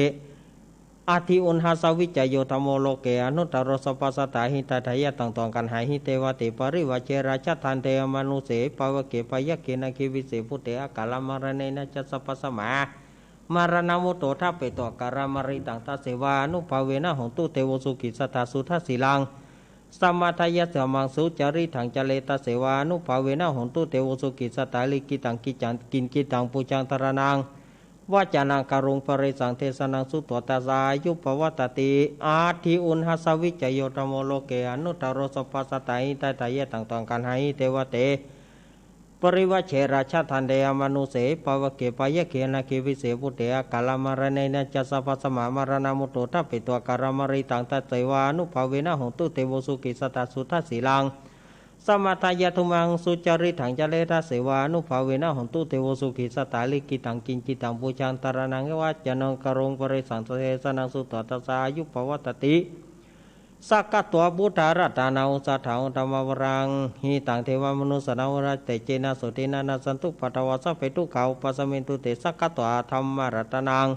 อาทิอุณหาสวิจโยธรรมโลเกอนุตตรสปัสสตาหิตถายะต่างๆกันหายหิเตวติปริวเชราชทันเตมนุเสปวเกปยเกนะคิวิเศพุเตอากาลมารเนนะจัสสปสมามารณามุโตทัพเปตัวการามริตังตาเสวานุภาเวนะหงตุเตวสุกิสัทธาสุทัสสีลังสมาทายะสมังสุจริตังจเลตาเสวานุภาเวนะหนตุเตวสุกิสัตตาลิกิตังกิจังกินกิตังปูจังตระนังวาจานังการุงปริสังเทสนังสุตตสายุปวัตติอาทิอุณหสวิจโยธรรมโลเกอนุตตรสปัสสตาหิตถายะต่างๆกันหายเทวเตปริวเชราชทันเดมนุเสปวเกปยเกนะเกวิเสพุเตอกาลมารเนนะจัสสปสมามารณามุโตทัพเปตัวการามริตังตาเสวานุภาเวนะหงตุเตโวสุกิสัตตสุทัสสีลังสมาทายะทุมังสุจริตังจเลตาเสวานุภาเวนะหงตุเตโวสุกิสัตตาลิกิตังกินจิตังปูชังตระนังวัจนังกรงปริสังเทสนังสุตตสายุปวัตติสักกะตัวบุตรรัตนาอุสัทธาธรรมวรังหิตังเทวมนุสนาวรัตเตเจนะสุตินานาสันตุปัตวาสเปตุเขาปัสมินตุเตสักกะตัวธรรมรัตนัง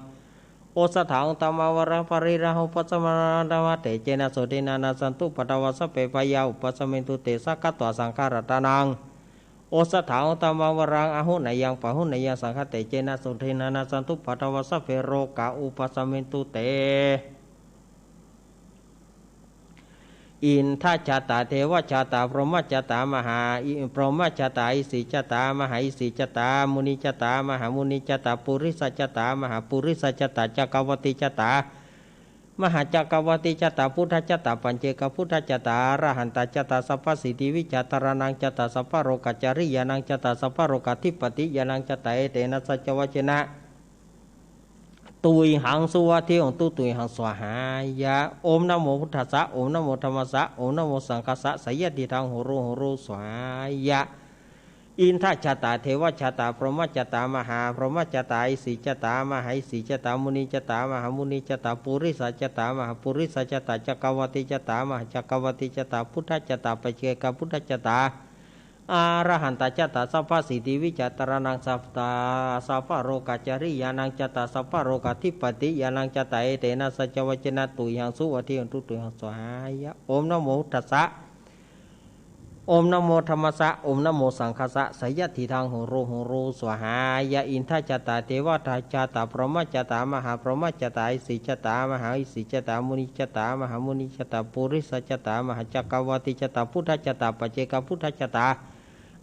โอสัทธาธรรมวรังปริราหุปัสมานาวเตเจนะสุตินานาสันตุปัตวาสเปปยาอุปัสมินตุเตสักกะตัวสังฆรัตนังโอสัทธาธรรมวรังอหุนยังปะหุนยังสังฆเตเจนะสุตินานาสันตุปัตวาสเปโรกาอุปัสมินตุเตอินทชาตาเทวชาตาพรหมชาตามหาพรหมชาตาอิสิชาตามหาอิสิชาตามุนิชาตามหามุนิชาตาปุริสัจตามหาปุริสัจตาจักรวติชาตามหาจักรวติชาตาพุทธชาตาปัญเจกพุทธชาตาอรหันตชาตาสัพพสิทธิวิจตรนังชาตาสัพพโรกัจจริยานังชาตาสัพพโรกัทิปติยานังชาตาเอเตนะสัจวจนะตุยหังสุวัติองตุตุยหังสวหายะโอมนะโมพุทธัสสะโอมนะโมธัมมัสสะโอมนะโมสังฆัสสะสยติทางโหรุสวายะอินทชาตาเทวชาตาพรหมชาตามหาพรหมชาตาอิสิชาตามหาอิสิชาตามุนิชาตามหามุนิชาตาปุริสัจตามหาปุริสัจตาจักรวติชาตามหาจักรวติชาตาพุทธชาตาปัจเจกพุทธชาตาอรหันตชาตาสัพพสิทธิวิจตรนังสัพตาสัพพโรกัจจริยานังชาตาสัพพโรกัทิปติยานังชาตาเอเตนะสัจวจนะตุยังสุวัติตุตุยังสวายะโอมนะโมตัสสะโอมนะโมธัมมัสสะโอมนะโมสังฆัสสะสยติทางโหรุสวายะอินทชาตาเทวทาชาตาพรหมชาตามหาพรหมชาตาอิสิชาตามหาอิสิชาตามุนิชาตามหามุนิชาตาปุริสัจตามหาจักรวติชาตาพุทธชาตาปัจเจกพุทธชาตา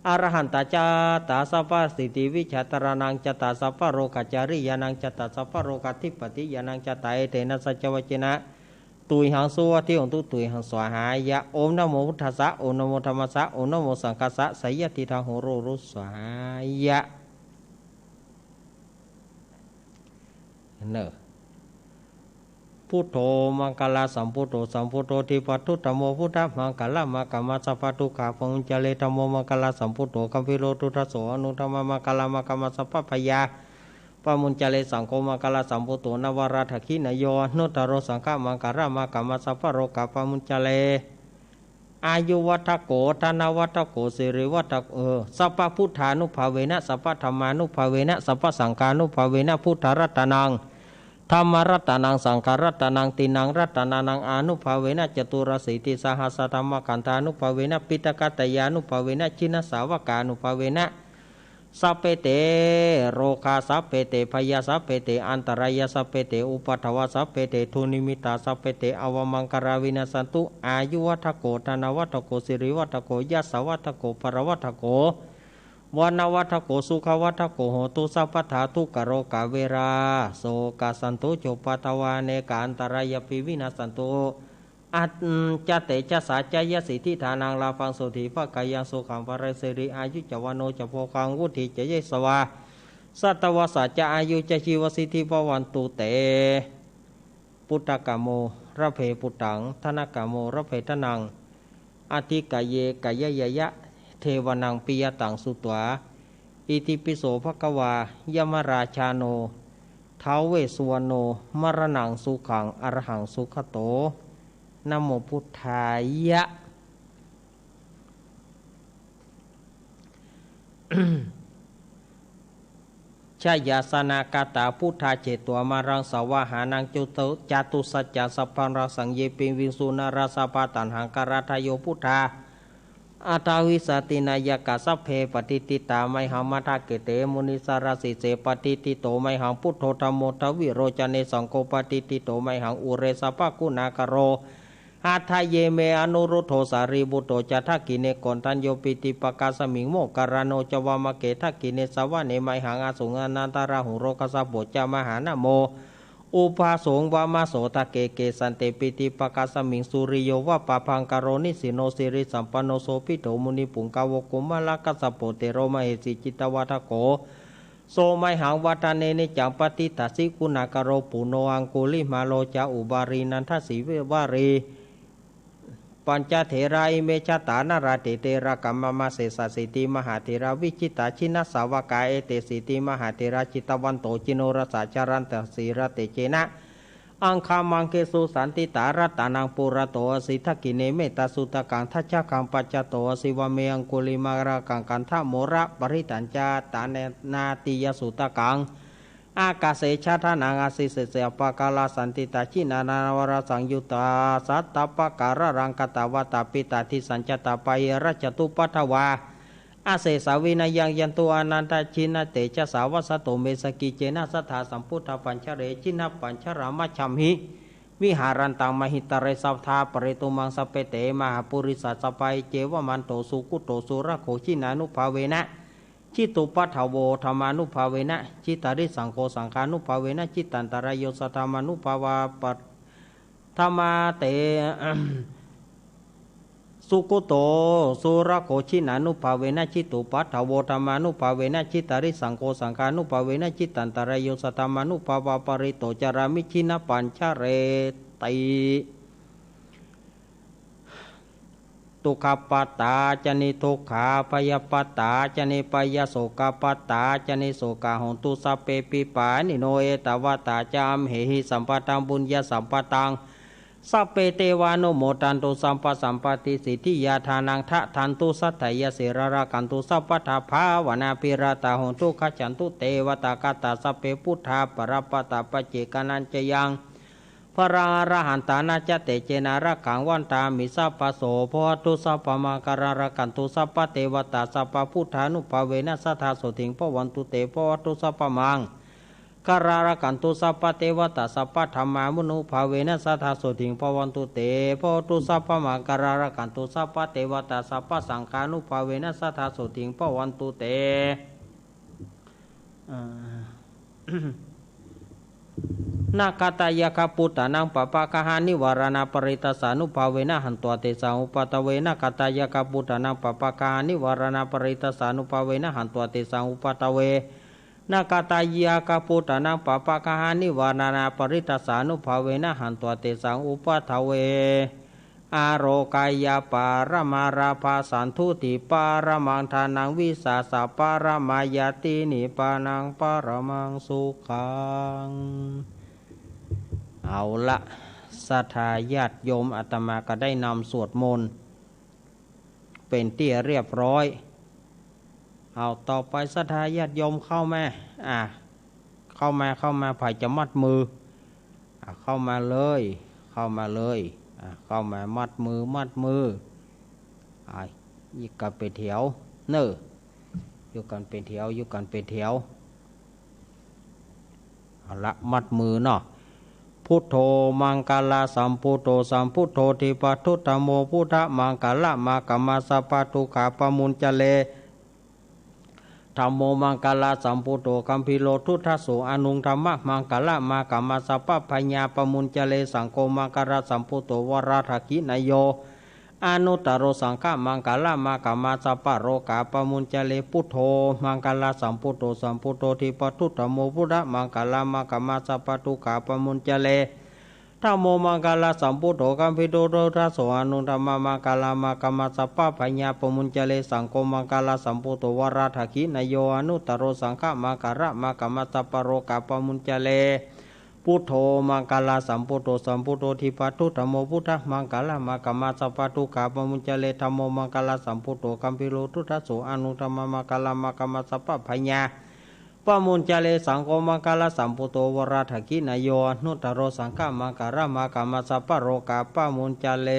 อรหันตชาตาสัพพสิทธิวิชตรนังชาตาสัพพโรกัจจริยานังชาตาสัพพโรกัทิปติยานังชาตาเอเตนะสัจวจนะตุยหังสุวัติองตุตุยหังสวหายะโอมนะโมพุทธัสสะโอมนะโมธัมมัสสะโอมนะโมสังฆัสสะสยติทางโหรุสวายะเนอพุทโธมังคลาสัมพุทโธสัมพุทโธทิปัตถุธรรมโมพุทธมังคลามะกัมมัสสะปทุขาปมุญจเลธรรมโมมังคลาสัมพุทโธกัมพิโรตุทัสโสอนุธรรมมังคลามะกัมมัสสะปพยาปมุญจเลสังโฆมังคลาสัมพุทโธนวราถคินโยนุตตโรสังฆมังคลามะกัมมัสสะปโรกะปมุญจเลอายุวัฏโกธนวัฏโกสิริวัฏโกสัพพพุทธานุภาเวนะสัพพธรรมานุภาเวนะสัพพสังฆานุภาเวนะพุทธรัตนังธรรมรัตนังสังฆรัตนังตินังรัตนานังอนุภาเวนะจตุรสีติสหัสธรรมกันธานุภาเวนะปิตกัตตยานุภาเวนะชินสาวกานุภาเวนะ สัพเพเตโรคาสัพเพเตพยาสัพเพเตอันตรายสัพเพเตอุปัฏฐวสัพเพเตทุนิมิตาสัพเพเตอวมังคาราวินาสันตุอายุวัฏโกธนวัฏโกสิริวัฏโกยัสสวัฏโกปรวัฏโกวันวัฏโกสุขวัฏโกโหตุสัพพทาทุกโรกาเวราโสกสันตุโจปตวาเนกาอันตรายปิวินาสันตุอัจจเตจะสาจยสิทธิฐานังลาฟังสุธีภกายังสุขังปะเรสิริอายุจวโนจะโพคังวุฒิจะเยสวาสัตวสัจจะอายุจะชีวสิทธิภวันตุเตปุตตะกะโมระเพปุตตังธนกะโมระเพทนังอธิกายเยกายยยะเทวนังปิยตังสุตวาอิติปิโสภควายมราชาโนท้าวเวสสุวรรณโนมรณังสุขังอรหังสุขโตนะโมพุทธายะ ชายาสนากาตาพุทธาเจตัวมารังสาวหานังจุตจตุสัจจะสัพพังรังสังเยปิวิสุนาราสปาตันหังการาทโยพุทธาอาตาวิสตินายกาสัพเพปฏิติตาไมหังมัทเกเตมุนิสารสิเสปฏิติโตไมหังพุทโธธรรมโมทวิโรจเนสังโฆปฏิติโตไมหังอุเรสปะกุณากโรอาทายเยเมอนุรุโธสารีบุตโตจัทกิเนกอนตัญโยปิติปกาสมิงโมการโนจวามเกทักกิเนสวะเนไมหังอาสุงอนันตาราหุโรคสะโบจามหานโมอุปาสงวามาโสตเกเกสันเตปิติปกาสมิงสุริโยวะปะพังกโรนิสิโนสิริสัมปันโนโสปิโตมุนิปุงกาวกุมะละกัสสะโปเตโรมเหสิจิตวัฏโกโสไมหังวัฏเนนิจังปฏิตัสสิกุณากโรปุโนอังกุลิมาโลจาอุบารีนันทสิเววารีปัญจเถราอิเมชตานาราเตเตระกัมมมาเสสสิติมหาเถระวิจิตาชินะสาวกาเอเตสิติมหาเถระจิตวันโตจิโนรสาจารันตสีระเตเจนะอังคามังเกสุสันติตารัตานังปุระโตอสิทกิเนเมตาสุตกังทัชฌะกังปัจจโตอสิวเมอังกุลิมารากังกันทะโมระปริตัญจาตาเนนาติยสุตกังอากาเสชาทานังอาศิเสเสปะกาลาสันติตาชินานาวรสังยุตาสัตตปะการรังกตาวตาปิตาทิสัญจตาปายรัจตุปัทวาอาเสสาวินายังยันตุอนันตชินเตชะสาวสโตเมสกิเจนะสัทธาสัมพุทธปัญชเรจินะปัญชรามัชชัมหิวิหารันตังมหิตเรสัทธาปริตุมังสเปเตมหาปุริสัสปายเจวมันโตสุกุโตสุระโคชินานุภาเวนะจิตุปัฏฐโวธรรมานุภาเวนะจิตาริสังโฆสังฆานุภาเวนะจิตันตรายโยสธรรมานุภาวาปัตธรรมาเต สุกุโตสุรโคชินานุภาเวนะจิตุปัฏฐโวธรรมานุภาเวนะจิตาริสังโฆสังฆานุภาเวนะจิตันตรายโยสธรรมานุภาวาปริโตจารามิชินะปัญชเรติทุกขปัตตาจนิทุกขาพยปัตตาจนิปยโสกปัตตาจนิโสกาหงตุสัพเพปิปานิโนเอตวตาจามเหหิสัมปตังบุญญาสัมปตังสัพเพเทวานุโมทันตุสัมปสัมปติสิทธิยาทานังทะทันตุสัตถยเสรรากันตุสัพพทาภาวนาปิราตาหงตุขจันตุเตวตากาตาสัพเพพุทธาปรปตาปเจกนันจยังพระอรหันตานาจเตเจนารักขังวันตามิสัพพโสโพตุสัพพมังการารกันตุสัพพเทวตาสัพพพุทธานุภาเวนะสัทธาโสถิงพวันตุเตโพตุสัพพมังการารกันตุสัพพเทวตาสัพพธรรมามุนุภาเวนะสัทธาโสถิงพวันตุเตโพตุสัพพมังการารกันตุสัพพเทวตาสัพพสังฆานุภาเวนะสัทธาโสถิงพวันตุเตนาคตายาคปุตตานังปปะกะหานิวารณาปริตสานุภาเวนะหันตัวเตสาอุปตะเวนะคตายาคปุตตานังปปะกะหานิวารณาปริตสานุภาเวนะหันตัวเตสาอุปตะเวนะคตายาคปุตตานังปปะกะหานิวารณาปริตสานุภาเวนะหันตัวเตสาอุปตะเวอาโรกายาปารมาราภาสันทุติปารมังทานังวิสาสะปารมายาตินิปานังปารมังสุขังเอาละศรัทธาญาติโยมอาตมาก็ได้นำสวดมนต์เป็นที่เรียบร้อยเอาต่อไปศรัทธาญาติโยมเข้ามาเข้ามาไผ่จะมัดมือเข้ามาเลยเข้ามามัดมืออีกกับไปเถียวเนอ อยู่กันเป็นแถวอยู่กันเป็นแถวเอาละมัดมือเนาะพุทโธมังกลาสัมพุทโธสัมพุทโธทิปัทุตโมพุทธมังกละมากรรมสัพพทุขาปมุญจเลธัมโมมังกลาสัมพุทโธกัมพิโลทุทัสสุอนุงธรรมะมังกละมากรรมสัพพญาปมุญจเลสังโฆมังกลาสัมพุทโธวราทกินโยอนุตตรสังฆมังกละมากรรมสัพพโรกาปมุญจเลพุทโธมังกลาสัมพุทโธสัมพุทโธทิปัทุตโมพุทธมังกละมากรรมสัพพทุขาปมุญจเลธัมโมมังกลาสัมพุทโธกัมพิโลทุทัสสุอนุธรรมะมังกลามากรรมสัพพญาปมุญจเลสังโฆมังกลาสัมพุทโธวราทกินโยอนุตตรสังฆมังกละมากรรมสัพพโรกาปมุญจเลพุทโธมังกลาสัมพุทโธสัมพุทโธทิปัทุตโมพุทธมังกลามากรรมสัพพทุขาปมุญจเลธัมโมมังกลาสัมพุทโธกัมพิโลทุทัสสุอนุธรรมะมังกลามากรรมสัพพญาปมุญจเลสังโฆมังกลาสัมพุทโธวราทกินโยอนุตตรสังฆมังกละมากรรมสัพพโรกาปมุญจเล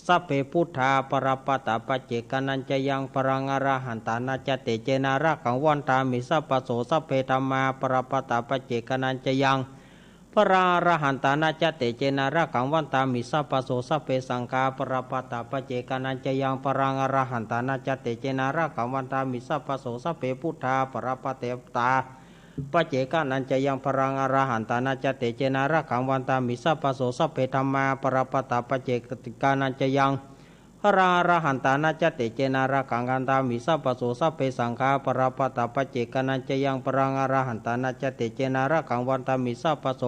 สัพเพพุทธาปรปัตตปัจเจกนัญจยังปรังอรหันตานาจเตเจนาระกังวันตามิสัพพโสสัพเพธัมมาปรปัตตปัจเจกนัญจยังปรังอรหันตานาจเตเจนาระกังวันตามิสัพพโสสัพเพสังฆาปรปัตตปัจเจกนัญจยังปรังอรหันตานาจเตเจนาระกังวันตามิสัพพโสสัพเพพุทธาปรปัตเตตาปัจเจกนัญจยังปรังอรหันตานาจเตเจนาระกังวันตามิสัพพโสสัพเพธัมมาปรปัตตปัจเจกนัญจยังพระอรหันตานาจเตเจนาระกังกันตามิสัพพโสสัพเพสังฆาปรปัตตปัจเจกนัญจยังปรังอรหันตานาจเตเจนาระกังวันตามิสัพพโส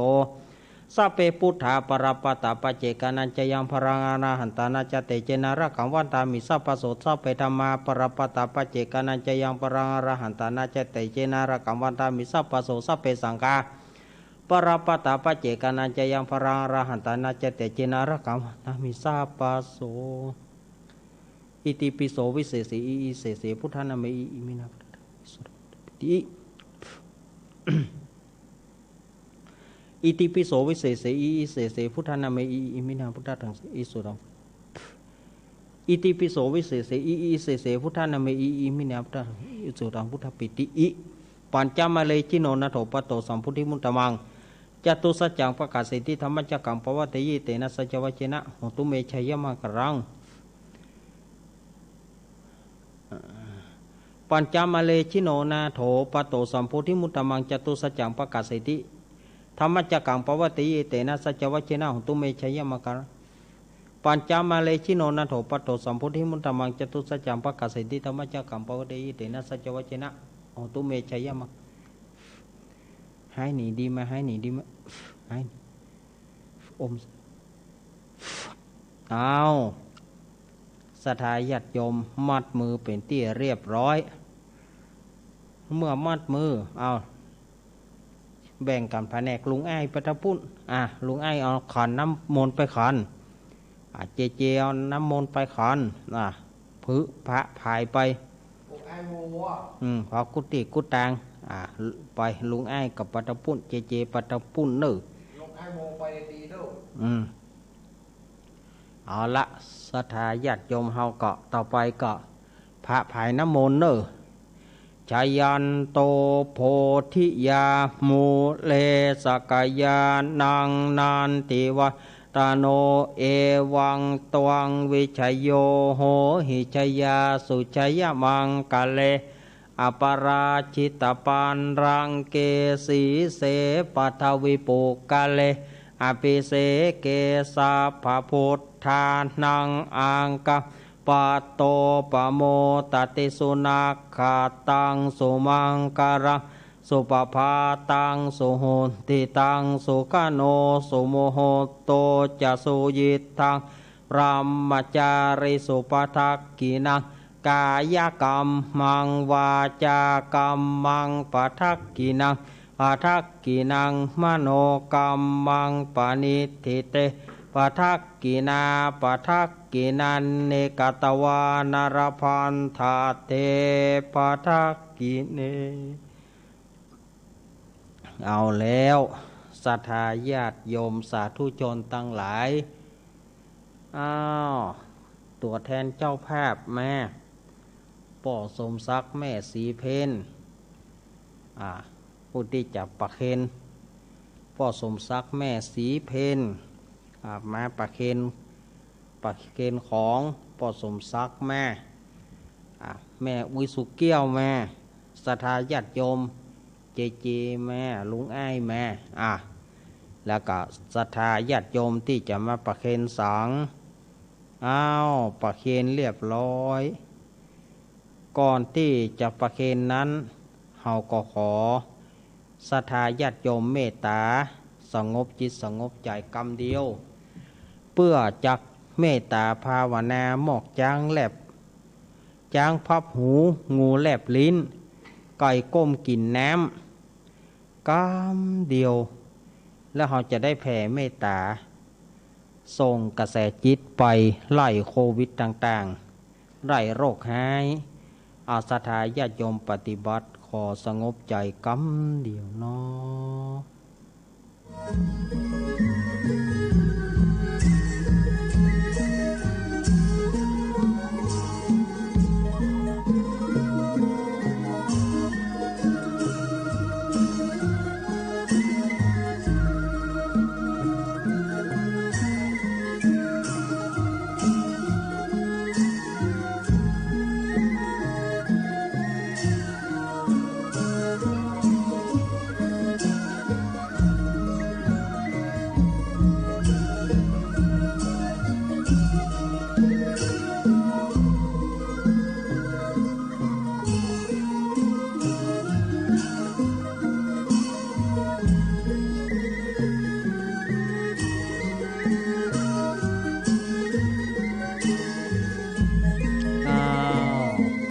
สัพเพพุทธาปรปัตตปัจเจกนัญจยังปรังอรหันตานาจเตเจนาระกังวันตามิสัพพโสสัพเพธัมมาปรปัตตปัจเจกนัญจยังปรังอรหันตานาจเตเจนาระกังวันตามิสัพพโสสัพเพสังฆาปรปัตตปัจเจกนัญจยังปรังอรหันตานาจเตเจนาระกังวันตามิสัพพโสอิติปิโสวิเศษอิเสสพุทธานาเมอิมินาติอิติปิโสวิเศษอิเสสพุทธานาเมอิมินาพุทธทังอิสุรังอิติปิโสวิเศษอิเสสพุทธานาเมอิมินาพุทธทังอิสุรังพุทธปิติอิปัญจมาเลจิโนนะโถปโตสัมพุทธิมุตตมังจตุสัจจังปะกาสิติธรรมจักกังปวัตยิเตนะสัจวัจนะโหตุเมชัยมังกรังปัญจมาเลชิโนนาโถปโตสัมโพธิมุตตมังจตุสัจจังปะกาสิติธรรมจักกังปวัตติเตนะสัจวัจนะหตุเมชัยมกะปัญจมาเลชิโนนาโถปโตสัมโพธิมุตตมังจตุสัจจังปะกาสิติธรรมจักกังปวัตติเตนะสัจวัจนะหตุเมชัยมกะหายหนีดีไหมหายหนีดีไหมหายอมเอาศรัทธาญาติโยมมัดมือเป็นเตี้ยเรียบร้อยเมื่อมัดมือเอาแบ่งกันแผนกลุงไอ้ปะทะพุ่นลุงไอ้เอาขันน้ำมนต์ไปขันเจเอาน้ำมนต์ไปขันพื้พระพายไปลุงไอ้โมพอกุฏิกุตางไปลุงไอ้กับปะทะพุ่นเจปะทะพุ่นเนอลุงไอ้โมไปดีเด้อเอาละศรัทธาญาติโยมเฮาเกาะต่อไปเกาะพระภายน้ำมนต์เนอชายันโตโพธิยามูเลสกายานังนันติวะตาโนเอวังตวังวิชยโยโหหิชยาสุชยมังกะเลอปราชิตปันรังเกสีเสปัทวิปุกะเลอภิเสเกสาภพุทธานังอังกะปัตโตปโมตติสุนักขาตังสุมังการังสุปภาตังสุโหติตังสุขโนสุโมโหโตจะสุยิตังพรหมจาริสุปทักกินังกายกรรมังวาจากรรมังปทักกินังปทักกินังมโนกรรมังปณิทิเตปทักกินาปทักกินันเนกตวานารพันธาเตปทักกิเนเอาแล้วศรัทธาญาติโยมสาธุชนทั้งหลายตัวแทนเจ้าภาพแม่ ป่อสมศักดิ์แม่สีเพนผู้ที่จะประเคนป่อสมศักดิ์แม่สีเพนมาประเคนของป่อสมศักดิ์แม่แม่อุยสุเกี้ยวแม่ศรัทธาญาติโยมเจแม่ลุงอ้ายแม่แล้วก็ศรัทธาญาติโยมที่จะมาประเคนสังประเคนเรียบร้อยก่อนที่จะประเคนนั้นเฮาก็ขอศรัทธาญาติโยมเมตตาสงบจิตสงบใจกำเดียวเพื่อจักเมตตาภาวนาหมอกจางแลบจางพับหูงูแลบลิ้นไก่ก้มกินน้ำกำเดียวแล้วเราจะได้แผ่เมตตาส่งกระแสจิตไปไล่โควิดต่างๆไล่โรคหายศรัทธาญาติโยมปฏิบัติขอสงบใจกำเดียวเนาะ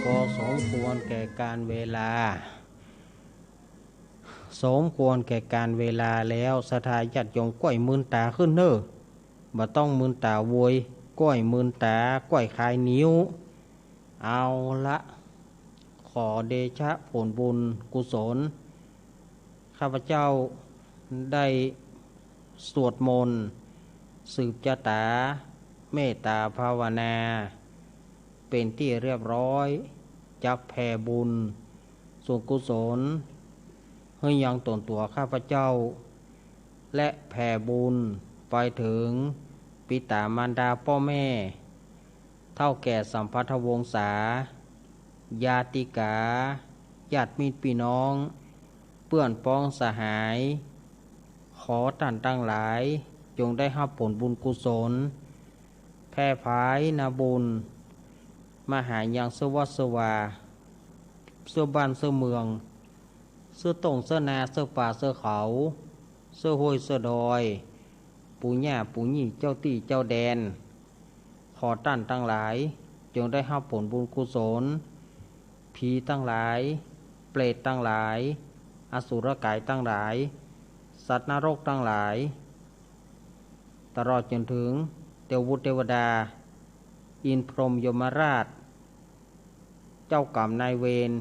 พอสมควรแก่การเวลาสมควรแก่การเวลาแล้วศรัทธาญาติโยมก้อยมืนตาขึ้นเน้อบ่ต้องมืนตาโวยก้อยมืนตาก้อยคายนิ้วเอาละขอเดชะผลบุญกุศลข้าพเจ้าได้สวดมนต์สืบจตาเมตตาภาวนาเป็นที่เรียบร้อยจักแผ่บุญส่วนกุศลให้ยังตนตัวข้าพเจ้าและแผ่บุญไปถึงปิตามารดาพ่อแม่เท่าแก่สัมพัทธวงศาญาติกาญาติมิตรพี่น้องเพื่อนพ้องสหายขอท่านทั้งหลายจงได้รับผลบุญกุศลแผ่ภายนาบุญมาหายังเสวัสวาเสื้อบ้านเสื้อเมืองเสื้อตงเสื้อนาเสื้อป่าเสื้อเขาเสื้อห้วยเสื้อดอยปู่ย่าปู่ยี่เจ้าตี้เจ้าแดนขอท่านทั้งหลายจงได้รับผลบุญกุศลผีทั้งหลายเปรตทั้งหลายอสุรกายทั้งหลายสัตว์นรกทั้งหลายตลอดจนถึงเทวบุตรเทวดาอินพรหมยมราชเจ้ากรรมนายเวร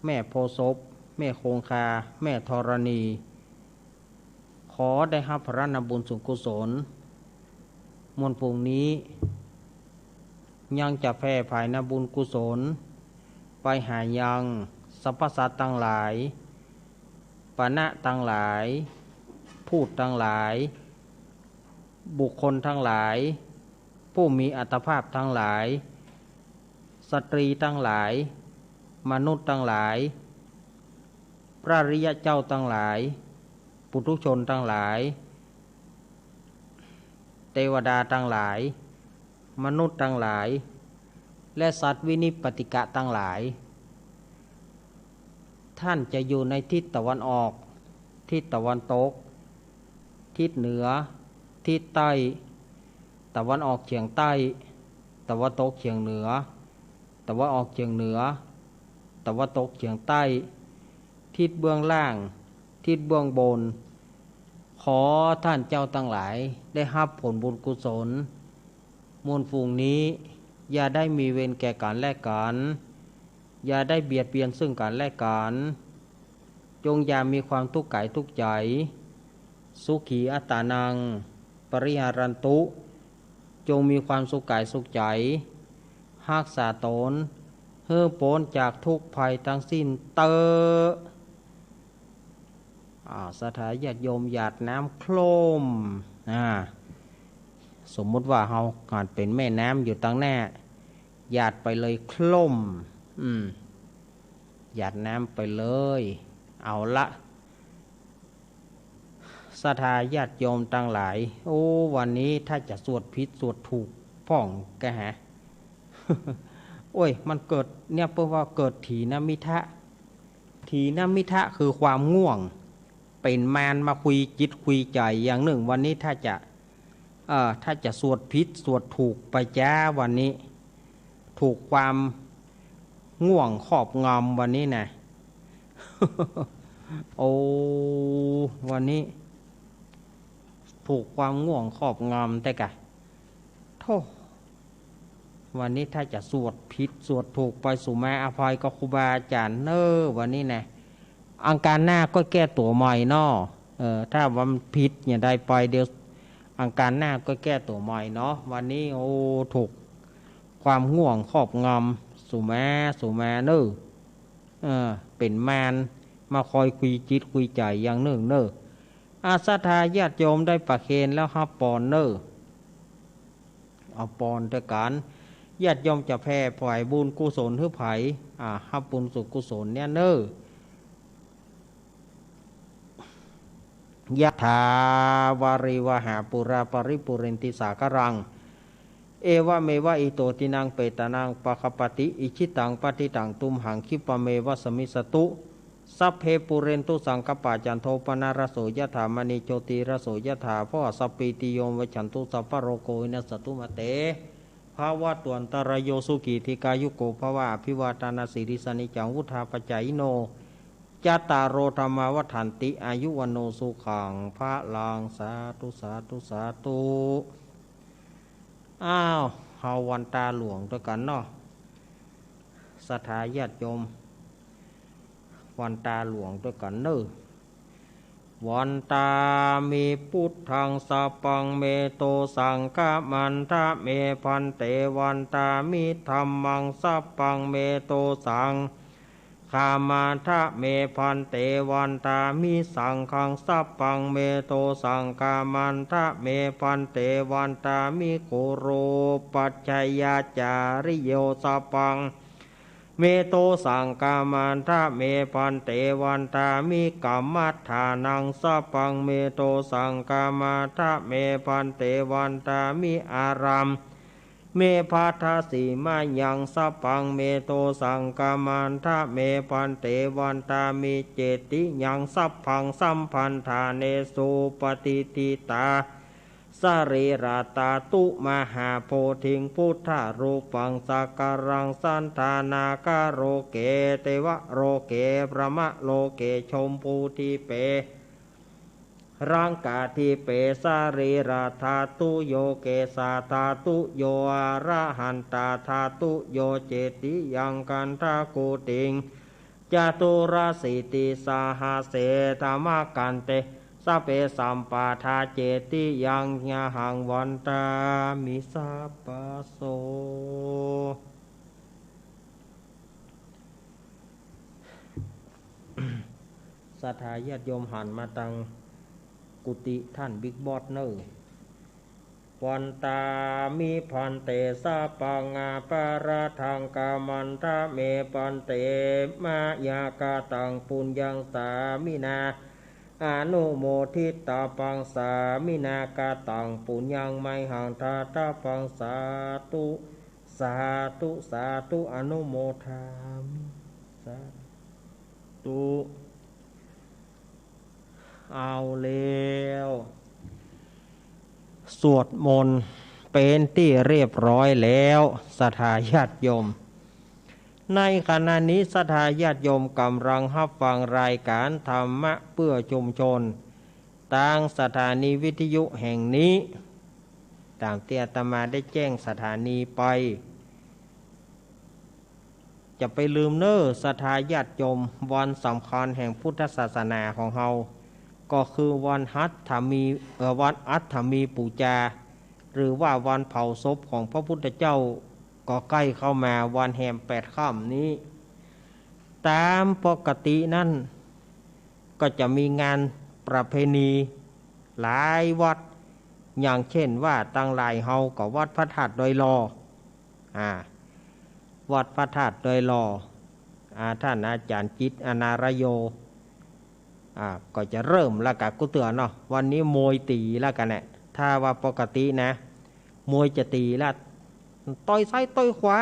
แม่โพธิ์ศพแม่คงคาแม่ธรณีขอได้รับพระนบุญสุกุศลมวลภูนี้ยังจะแผ่ภายนบุญกุศลไปหายังสรรพสัตว์ทั้งหลายปณะทั้งหลายพูดทั้งหลายบุคคลทั้งหลายผู้มีอัตภาพทั้งหลายสตรีทั้งหลายมนุษย์ทั้งหลายพระอริยเจ้าทั้งหลายปุถุชนทั้งหลายเทวดาทั้งหลายมนุษย์ทั้งหลายและสัตว์วินิปติกะทั้งหลายท่านจะอยู่ในทิศตะวันออกทิศตะวันตกทิศเหนือทิศใต้ตะวันออกเฉียงใต้ตะวันตกเฉียงเหนือตะวันออกเฉียงเหนือตะวันตกเฉียงใต้ทิศเบื้องล่างทิศเบื้องบนขอท่านเจ้าทั้งหลายได้รับผลบุญกุศลมวลฝูงนี้อย่าได้มีเวรแก่กันและกันอย่าได้เบียดเบียนซึ่งกันและกันจงอย่ามีความทุกข์กายทุกข์ใจสุขีอัตตานังปริหารันตุจงมีความสุขกายสุขใจรักษาตน เฮือโปนจากทุกภัยทั้งสิ้นเตอสถาญาติโยมหยาดน้ำโคลมสมมุติว่าเฮาก่อนเป็นแม่น้ำอยู่ตั้งแน่หยาดไปเลยโคลมหยาดน้ำไปเลยเอาละศรัทธาญาติโยมทั้งหลายโอ้วันนี้ถ้าจะสวดผิดสวดถูกพ่องแกฮะ โอ้ยมันเกิดเนี่ยเพราะว่าเกิดถีนมิทะถีนมิทะคือความง่วงเป็นมารมาคุยจิตคุยใจอย่างหนึ่งวันนี้ถ้าจะสวดผิดสวดถูกไปจ้าวันนี้ถูกความง่วงครอบงำวันนี้นะ โอ้วันนี้ถูกความง่วงครอบงำแต่กะโธ่วันนี้ถ้าจะสวดผิดสวดถูกไปสู่แม่อภัยก็ครูบาอาจารย์วันนี้นะอังการหน้าก็แก้ตัวใหม่นอถ้าวันผิดอย่างใดไปเดี๋ยวอังการหน้าก็แก้ตัวใหม่เนาะวันนี้โอ้ถูกความง่วงครอบงำสู่แม่เป็นมารมาคอยคุยจิตคุยใจอย่างหนึ่งอาศรัทธาญาติโยมได้ประเคนแล้วฮับปอนเอาปอนแต่การญาติโยมจะแผ่ปล่อยบุญกุศลให้ไผฮับบุญสุขกุศลเนี่ยยะถาวาริวหาปุราปริปุเรนติสากรังเอวะเมวะอิโตตินังเปตานังปะคปติอิชิตังปฏิตังตุมหังคิปะเมวะสมิสตุสัพเพปุเรนตุสังกปะจันโทปนารโสยถามณีโชติรโสยถาพ่อสัพพิติโยวิฉันตุสัพพโรโกวินัสตุมะเตภาวะตวนตรโยสุกิธิกายุโกภวะอภิวาทานาสิริสนิจังวุธาปจายโนจตารโรธรรมวัฏันติอายุวโนสุขังพระลังสาธุสาธุสาธุเฮาวันตาหลวงด้วยกันเนาะศรัทธาญาติโยมวันตาหลวงด้วยกันวันตามีพุทธังสัพพังเมโตสังฆมันทะเมพันเตวันตามีธัมมังสัพพังเมโตสังฆามันทะเมพันเตวันตามีสังฆังสัพพังเมโตสังฆามันทะเมพันเตวันตามีโกโรปัจจยาจาริโยสัพพังเมโตสังกามันทะเมพันเตวันตามิกัมมัฏฐานังสัพพังเมโตสังกามันทะเมพันเตวันตามิอารามเมภัทธสีมายังสัพพังเมโตสังกามันทะเมพันเตวันตามิเจติยังสัพพังสัมพันธาเนสุปฏิทิตาสรีราตาตุมหาโพธิงพุทธรูปังสักการังสันธานาคาโรเกเตวะโรเกพระมะโลเกชมพูทิเปร่างกาทิเปสรีราธาตุโยเกสาธาตุโยอาระหันตาธาตุโยเจติยังกันทากูติงจตุราสิติสาหาเสธรรมกันเตสัพเพสัมปาทาเจติยังญาหังวันตามิสัพพโสศรัทธาญาติโยมหันมาตังกุฏิท่านบิ๊กบอสวันตามิพันเตสะปังอาปาราทังกามันทะเมปันเตมายากาตังปุญญังสามินาอนุโมทิตาปังสามินากาตังปุญญังไมหังทาตาปังสาธุสาธุสาธุอนุโมทามิสาธุเอาแล้วสวดมนต์เป็นที่เรียบร้อยแล้วศรัทธาญาติโยมในขณะนี้ศรัทธาญาติโยมกำลังรับฟังรายการธรรมะเพื่อชุมชนทางสถานีวิทยุแห่งนี้ตามที่อาตมาได้แจ้งสถานีไปจะไปลืมศรัทธาญาติโยมวันสำคัญแห่งพุทธศาสนาของเราก็คือวันอัฐมีปูจาหรือว่าวันเผาศพของพระพุทธเจ้า ก็ใกล้เข้ามาวันแฮม8 ค่ำนี้ตามปกตินั่นก็จะมีงานประเพณีหลายวัดอย่างเช่นว่าตั้งหลายเฮาก็วัดพระธาตุดอยลอวัดพระธาตุดอยลอท่านอาจารย์จิตรอนารโยก็จะเริ่มแล้วกับกุเตือเนาะวันนี้มวยตีแล้วกันเนี่ยถ้าว่าปกตินะมวยจะตีแล้วต่อยซ้ายต่อยขวา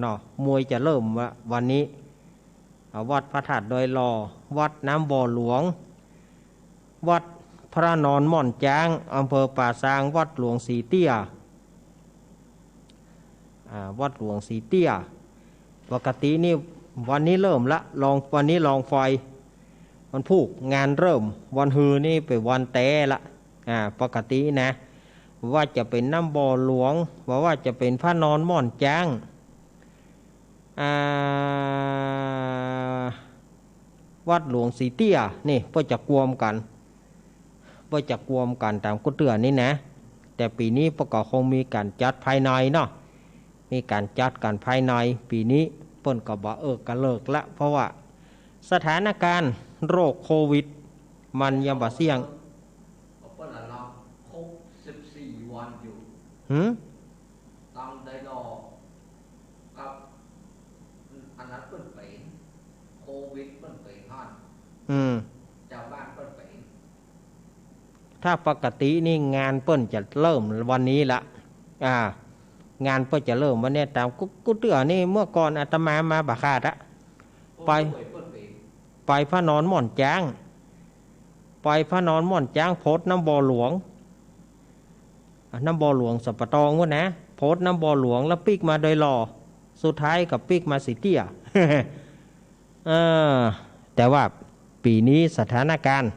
เนาะมวยจะเริ่มวันนี้วัดพระธาตุดอยลอวัดน้ำบ่อหลวงวัดพระนอนม่อนจ้างอำเภอป่าซางวัดหลวงสีเตี้ยวัดหลวงสีเตี้ยปกตินี่วันนี้เริ่มละวันนี้ลองไฟวันพุกงานเริ่มวันฮือนี่เป็นวันแต่ละปกตินะว่าจะเป็นน้ำบ่อหลวงว่าจะเป็นพระนอนม่อนจ้างวัดหลวงสีเตี้ยนี่เพื่อจะกวมกันตามกุเตือนนี่นะแต่ปีนี้ประกอบคงมีการจัดภายในเนาะมีการจัดการภายในปีนี้เปิ้นก็บอกกันเลิกละเพราะว่าสถานการณ์โรคโควิดมันยังบ่เสี่ยงเปิ้นละครบ14 วันอยู่ตั้งได้รอกับอันนั้นเปิ้นเป็นโควิดเปิ้นเป็นฮั่นเจ้าบ้านเปิ้นเป็นถ้าปกตินี่งานเปิ้นจะเริ่มวันนี้ละงานเปิ้นจะเริ่มวันนี้ตามกุเตือนี่เมื่อก่อนอาตมามาบักขาดไปพระนอนม่อนจ้างโพสน้ำบ่อหลวงสัปตองวะนะโพสน้ำบ่อหลวงแล้วปิกมาโดยหล่อสุดท้ายกับปิกมาสีเตี้ย แต่ว่าปีนี้สถานการณ์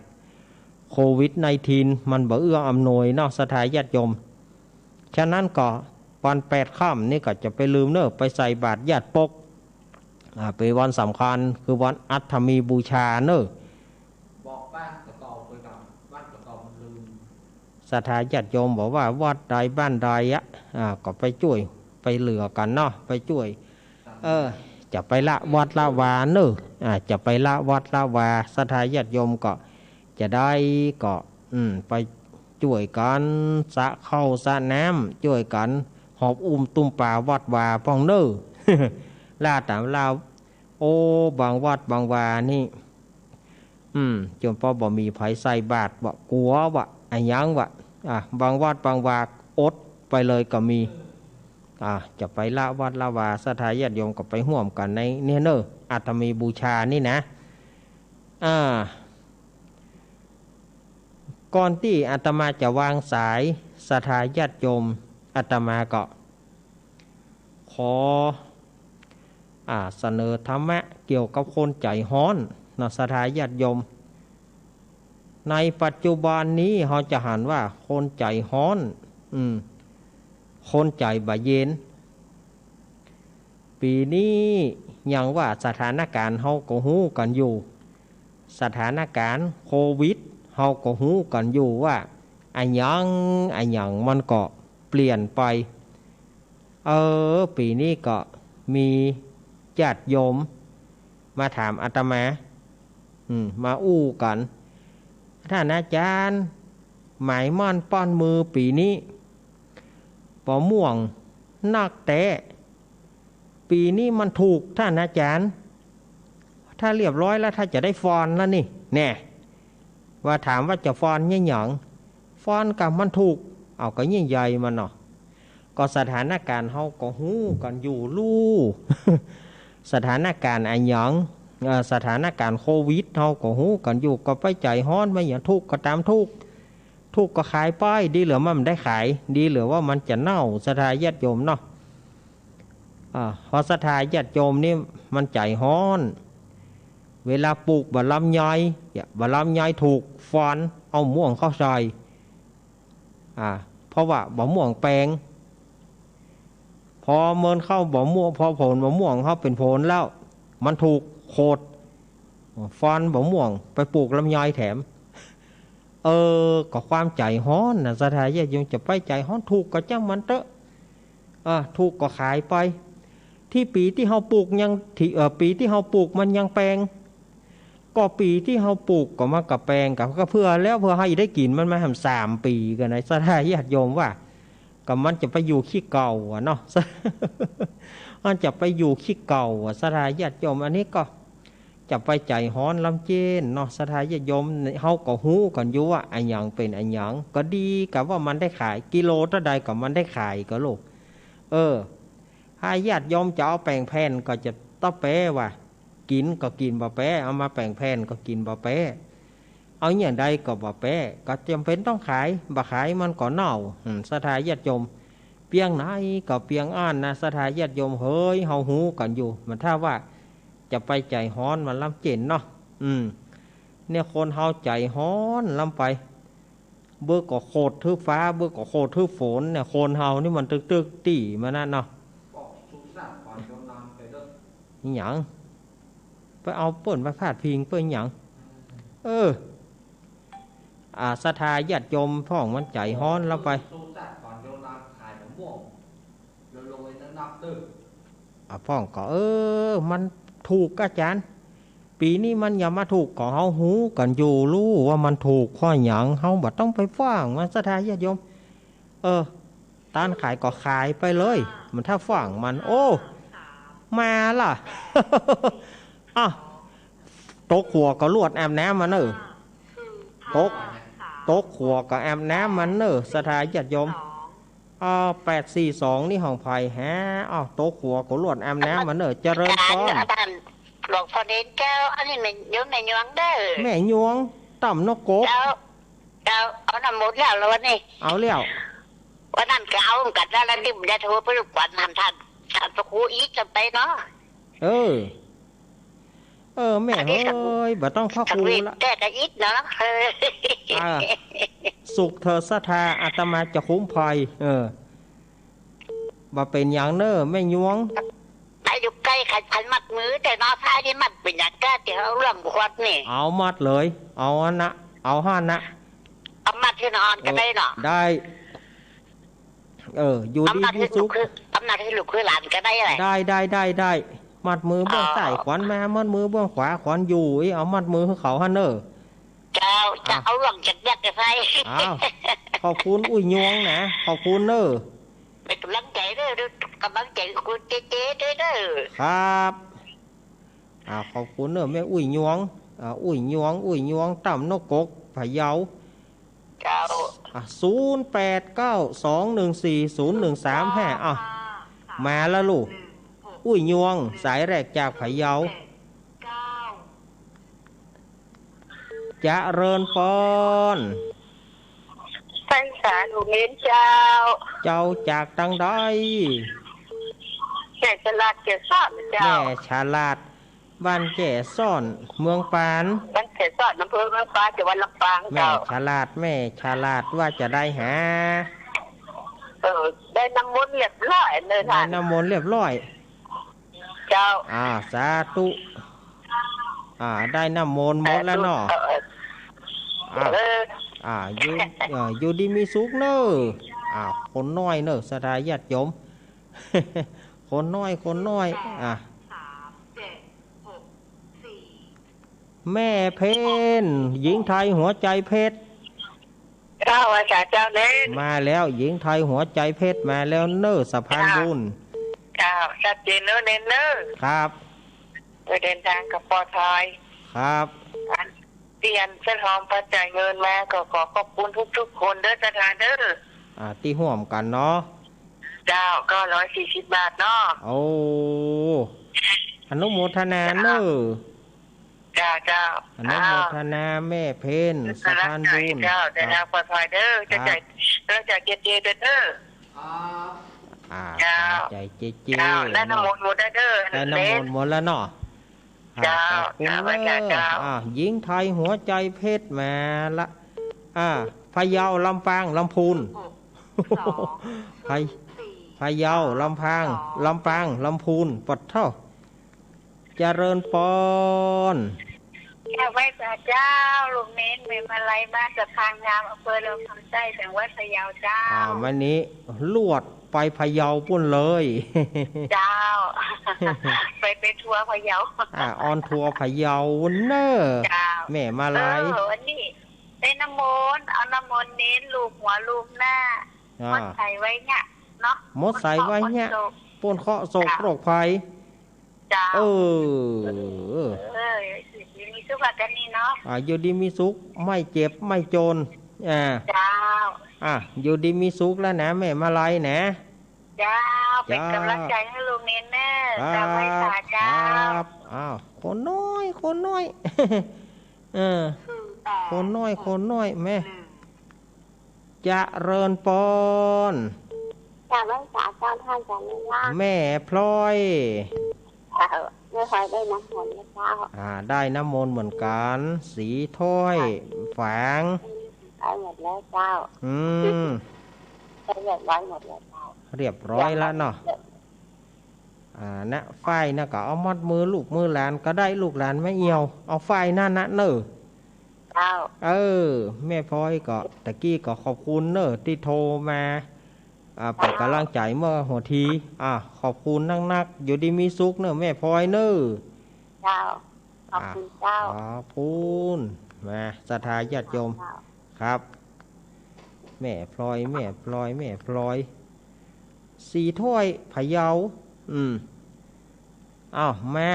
โควิด-19 มันบ่เอื้ออำนวยเนาะสถานญาติโยมฉะนั้นก็วัน8 ค่ำนี่ก็จะไปลืมเนอะไปใส่บาตรญาติปกเป็นวันสำคัญคือวันอัฐมีบูชาเนอะบอกบ้านกระเก่าไปกับบ้านกระเก่ามันลืมศรัทธาญาติโยมบอกว่าวัดใดบ้านใดก็ไปช่วยไปเหลือกันเนาะไปช่วยจะไปละวัดละวาเนอะจะไปละวัดละวาศรัทธาญาติโยมก็จะได้ก็ไปช่วยกันสะเข้าสะน้ำช่วยกันหอบตุ้มป่าวัดวาพองเนอะล่าตามลาวบางวัดบางวานี่จนพอบ่มีไผใส่บาตรบ่กลัวบ่อันยังบ่บางวัดบางวาอดไปเลยก็มีจะไปละวัดละวาศรัทธาญาติโยมก็ไปร่วมกันในเนี่ยเนอะอัฐมีบูชานี่นะก่อนที่อาตมาจะวางสายศรัทธาญาติโยมอาตมาก็ขอเสนอธรรมะเกี่ยวกับคนใจฮ้อนนะศรัทธาญาติโยมในปัจจุบันนี้เราจะหันว่าคนใจฮ้อนคนใจบ่เย็นปีนี้ยังว่าสถานการณ์เฮาก็ฮู้กันอยู่สถานการณ์โควิดเฮาก็ฮู้กันอยู่ว่าอันยังมันก็เปลี่ยนไปปีนี้ก็มีญาติโยมมาถามอาตมามาอู้กันท่านอาจารย์หมายมั่นป้อนมือปีนี้ปอม่วงนักแต่ปีนี้มันถูกท่านอาจารย์ถ้าเรียบร้อยแล้วถ้าจะได้ฟอนแล้วนี่แน่ว่าถามว่าจะฟอนยี่หยังฟอนกับมันถูกเอาก็ยิ่งใหญ่มันเนาะก็สถานการณ์เฮาก็ฮู้กันอยู่ลู่สถานการณ์อันหยังสถานการณ์โควิดเฮาก็ฮู้กันอยู่ก็ไปใจฮ้อนไม่อย่างทุกข์ก็ตามทุกข์ก็ขายป้ายดีเหลือมันได้ขายดีเหลือว่ามันจะเน่าศรัทธาญาติโยมเนาะพอศรัทธาญาติโยมนี่มันใจฮ้อนเวลาปลูกบะลำไยถูกฟอนเอาม่วงเข้าใส่เพราะว่าบะม่วงแปลงพอเมินเข้าบะม่วงพอผลบะม่วงเข้าเป็นผลแล้วมันถูกโคดฟอนบะม่วงไปปลูกลำไยแถมก็ความใจฮ้อนนะศรัทธาญาติโยมจะไปใจฮ้อนถูกก็จังมันเตอะ ถูกก็ขายไปที่ปีที่เฮาปลูกยังที่ปีที่เฮาปลูกมันยังแปลงก็ปีที่เฮาปลูกก็มากับแปลงกับก็เพื่อแล้วเพื่อให้ได้กินมันมาทำ3 ปีกันในสถานญาติโยมว่าก็มันจะไปอยู่ขี้เก่าเนาะ มันจะไปอยู่ขี้เก่าสถานญาติโยมอันนี้ก็จะไปใจฮ้อนลำเจนเนาะสถานญาติโยมเฮาก็ฮู้กันอยู่ว่าอันหยังเป็นอันหยังก็ดีกับว่ามันได้ขายกิโลเท่าใดก็มันได้ขายก็ลูกถ้าญาติโยมจะเอาแป้งแผ่นก็จะต้องแปะว่ากินก็กินบ่แปะเอามาแป้งแผ่นก็กินบ่แปะเอาอย่างใดก็บ่แปะก็จำเป็นต้องขายบ่ขายมันก็เน่าสถานญาติโยมเปียงไหนก็เปียงอ่านนะสถานญาติโยมเฮ้ยเฮาฮู้กันอยู่มันถ้าว่าจะไปใจฮ้อนมันลำเจนเนาะเนี่ยคนเฮาใจฮ้อนลำไปเบื่อก็โคตรทึบฟ้าเบื่อก็โคตรทึบฝนเนี่ยคนเฮานี่มันตึกๆตีมานั่นเนาะนี่หยังไปเอาเปิ่นไปพาดพิงเปิ่นหยังศรัทธาญาติโยมพ่องมันใจฮ้อนแล้วไปพ่องก็มันถูกอาจารย์ปีนี้มันอย่ามาถูกของเฮาหูกันอยู่รู้ว่ามันถูกข้อหยังเฮาบ่ต้องไปฟ้องมันศรัทธาญาติโยมตานขายก็ขายไปเลยมันถ้าฟ้องมันโอ้มาล่ะ โต๊ะขัวก็ลวดแอมน้ำมันโต๊ะขัวก็แอมน้ำมันสถานญาติโยม842นี่ห้องไผ่ฮะโต๊ะขัวก็ลวดแอมน้ำมันเจริญพรหลวงพ่อเน้นเจ้าอันนี้มันยงในยวงเด้อแม่ยวงต่ำนกกบเจ้าเอาน้ำมดแล้ววันนี้เอาแล้ววันนั้นก็เอากันแล้วที่มันจะโทรไปลูกวันทำท่านพระครูอีกจะไปเนาะแม่เฮ้ยบ่ต้องพ่อครูละแต่ก็อีกเนาะสุขเธอศรัทธาอาตมาจะคุ้มภัยบ่เป็นอย่างแม่ยวงไปอยู่ใกล้ขัดพันมัดมือแต่นอท้ายที่มัดเป็นอย่างแก้เดี๋ยวเรื่องบุคคลนี่เอามัดเลยเอานะเอาห้านะเอามัดที่นอนก็ได้เนาะได้อยู่ดีที่สุขอำนาจให้ลูกคือหลานก็ได้อะไรได้มัดมือเบื้องใต้ขวานแม่มัดมือเบื้องขวาขวานอยู่เอามัดมือให้เขาฮันจะเอาหลังจากแยกจะใส่ขอบคุณอุ้ยยวงนะขอบคุณเป็นกำลังใจเด้อกำลังใจคุณเจ๊ด้วยเด้อครับขอบคุณแม่อุ้ยยวงอุ้ยยวงต่ำนกกกพะเยา0892140135มาแล้วลูกอุ้ยยวงสายแรกจากพะเยาจะเริญปอนท่านสาธุเน้นเจ้าจากตังใดแม่ฉลาดเก่ซ่อนเจ้าแม่ฉลาดบ้านแก่ซ่อนเมืองปานบ้านแก่ซ่อนอำเภอเมืองปานจังหวัดลำปางเจ้าแม่ฉลาดว่าจะได้หาได้น้ำมนต์เรียบร้อยเลยได้น้ำมนต์เรียบร้อยเจ้าสาธุได้น้ำมนต์หมดแล้วเนาะอยู่ดีมีสุขคนน้อยสถานญาติโยมคนน้อยแม่เพนหญิงไทยหัวใจเพชรอาจารย์เจ้าเน้นมาแล้วหญิงไทยหัวใจเพชรมาแล้วสะพานบุญชัดเจนเน้นครับเดินทางกับปอทอยครับเตียนเส้นหอมปัจจัยเงินมาก็ขอขอบคุณทุกคนเด้อสถานเด้อที่ห่วมกันเนาะเจ้าก็140 บาทเนาะโอ้อนุโมทนาเจ้าอนุโมทนาแม่เพนสะพานบุญเจ้าเดินทางปลอดภัยเด้อจะเกียรติเด้อใจเจ๊ได้น้ำมนต์หมดได้เด้อได้น้ำมนต์หมดแล้วเนาะเจ้าหญิงไทยหัวใจเพชรมาละพะเยาลำปางลำพูนพะเยาลำปางลำพูนปัดเท่าเจริญปอน อยากไหว้พระเจ้าลูกเน้นเป็นมาลัยบ้านสะพานงามอำเภอเรืองคำใต้จังหวัดพะเยาเจ้าวันนี้ลวดไปพะเยาปุ่นเลย เจ้า ไปทัวร์พะเยาออนทัวร์พะเยาเนอแม่มาลายวันนี้ได้น้ำมนต์เอาน้ำมนต์เน้นลูกหัวลูกหน้ามดใส่ไว้เนี่ยเนาะมดใส่ไว้เนี่ยป่นเคาะโศกโรคภัยมีสุขกันนี่เนาะอยู่ดีมีสุขไม่เจ็บไม่จนเจ้าอยู่ดีมีสุขแล้วนะแม่มาลัยนะเจ้าเป็นกำลังใจให้ลูกเน้นเนอตามไว้ตาเจ้าคนน้อยคนน้อยแม่จะเริญปอนจากไว้ตาเจ้าท่านจะไม่ว่าแม่พลอยไม่พลอยได้น้ำมนต์เจ้าได้น้ำมนต์เหมือนกันสีถ้อยแฝงได้หมดแล้วเจ้าได้เรียบร้อยหมดแล้วเจ้าเรียบร้อยแล้วเนาะนะฝ้ายนะก็เอามัดมือลูกมือหลานก็ได้ลูกหลานไม่เอี่ยวเอาฝ้ายนั่นนะเนอแม่พลอยก็ตะกี้ก็ขอบคุณเนอที่โทรมาเป็นกำลังใจเมื่อหัวทีขอบคุณนักอยู่ดีมีสุขเนอแม่พลอยเนอเจ้าขอบคุณเจ้าขอบคุณมาศรัทธาญาติโยมครับแม่พลอยสีถ้วยพะเยามา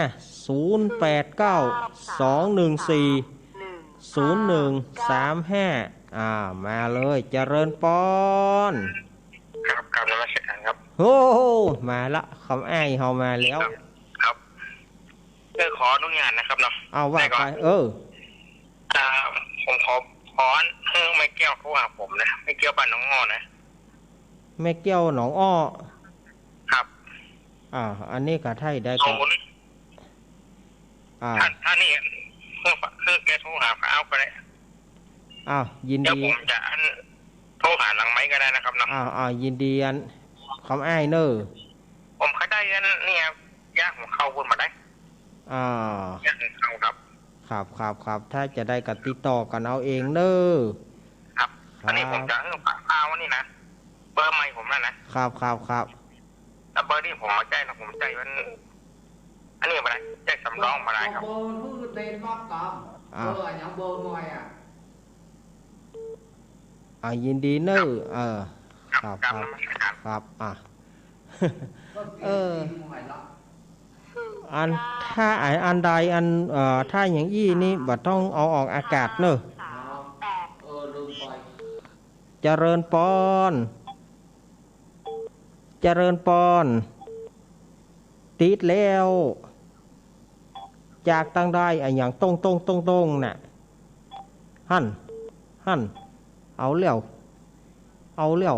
0892140135มาเลยเจริญปอนครับกราบนมัสการครับโอ้มาละคำอ้ายเฮามาแล้วครับขออนุญาตนะครับเนาะว่าไปผมขอไม่เกี่ยวเขาหาผมนะไม่เกี่ยวบ้านน้องอ้อนะไม่เกี่ยวหนองอ้อครับอันนี้ก็ไทยได้ก็ท่านนี่คือแกโทรหาเขาก็ได้ยินดีเดี๋ยวผมจะโทรหาหลังไม้ก็ได้นะครับเนาะยินดีอันคำอ้ายเนอผมเขาได้อันนี่ย่างของเขาวนมาได้ย่างของเขาครับถ้าจะได้ก็ติดต่อกันเอาเองเนอครับอันนี้ผมจะฝากข้าวนี่นะเบอร์ใหม่ผมนะครับแล้วเบอร์ที่ผมมาแจ้งนะผมใจมันอันนี้มาได้แจ้งสำรองมาได้ครับเบอร์คือเต็มมากตามเบอร์อย่างเบอร์หน่อยยินดีเนอครับถ้าอันใดถ้าอย่างอี้นี่บัดต้องเอาออกอากาศเนอะเจริญปอนติดแล้วจากตั้งได้อย่างตรงน่ะหั่นเอาเลี้ยว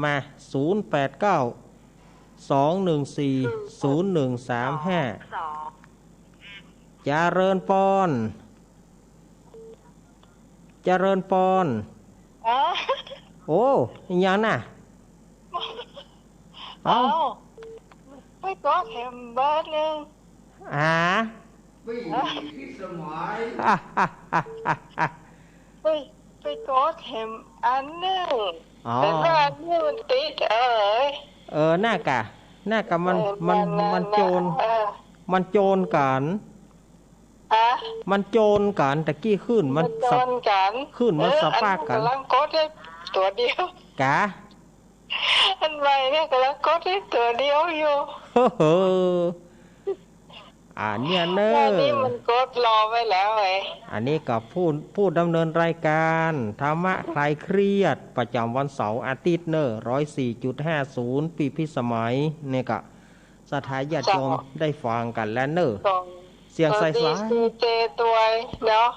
มา0892140135เจริญปอนโอ้ยังน่ะไปก็เข็มเบิร์ดนึงพี่สมัยไปก็เข็มอันนึงแต่ว่านี่มันติดหน้ากะมันโจรกันตะกี้ขึ้นมันโจรกันขึ้นมันสปากกันกำลังกดได้ตัวเดียวกะอันใหม่เนี่ยกำลังกดได้ตัวเดียวอยู่เนี่ยเนอนี่มันกดรอไว้แล้วอันนี้ก็พูดดำเนินรายการธรรมะคลายเครียดประจำวันเสาร์อาทิตย์เนอ104.50ปีพิสมัยเนี่ยก็สถานญาติโยมได้ฟังกันแล้วเนอเสียงใสๆเจตัวเนาะ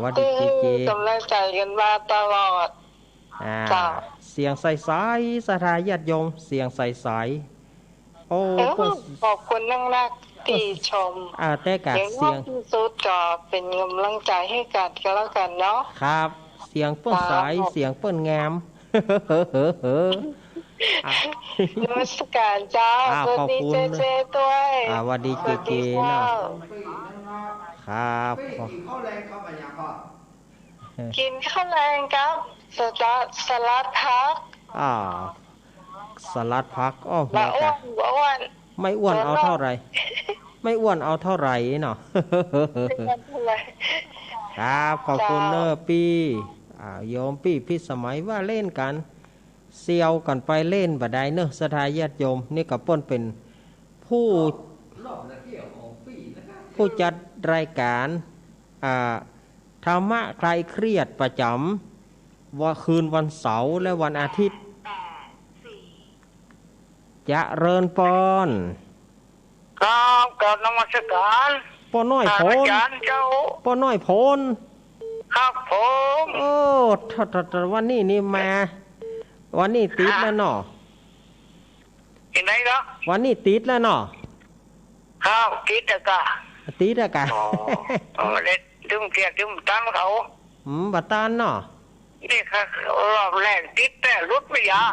วันดีเจกำลังใจกันมาตลอดเสียงใสๆสถานญาติโยมเสียงใสๆขอบคุณนักที่ชมแต่กะเสียงสุดก็เป็นกำลังใจให้กันก็แล้วกันเนาะครับเสียงเปิ้นสายเสียงเปิ้นงาม นมัสการเจ้าสวัสดีเจเจด้วยสวัสดีเจเจเนาะครับ ข้าวแรงเข้าไปยังก็กินข้าวแรงครับสลัดพักสลัดพักไม่อ้วนไม่อ้วนเอาเท่าไหร่ไม่อ้วนเอาเท่าไหร่เนาะครับขอบคุณเนอปี้โยมปี้พิสมัยว่าเล่นกันเซียวกันไปเล่นบัดใดเนอะสถานญาติโยมนี่กับป้นเป็นผู้จัดรายการธรรมะคลายเครียดประจำว่าคืนวันเสาร์และวันอาทิตย์จะเริญปอนครับกับนมัสการป้อน้อยโพนป้อน้อยโพนครับผมวันนี้นี่มาวันนี้ติดแล้วเนาะเห็นไหมครับวันนี้ติดแล้วเนาะครับติดแล้วก็เล็ดดึงเกียร์ดึงตันเขาบัตตานเนาะนี่ค่ะรอบแรกติดแต่รถไม่ยา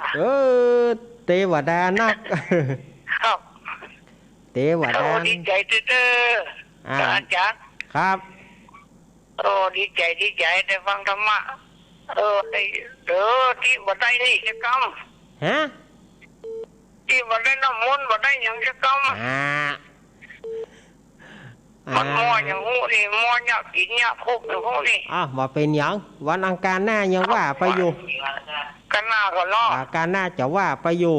เทวดานักครับเทวดาดีใจเด้ออาจารย์ครับดีใจได้ฟังธรรมะที่บ่ได้นี่จะกรรมที่บ่ได้น้ำมนต์บ่ได้หยังจะกรรมมันมออย่างหูนี่มอเนี่ยกินเนี่ยพบอย่างหูนี่ว่าเป็นหยังวันอังคารหน้ายังว่าไปอยู่กันหน้าก็เนาะการหน้าจะว่าไปอยู่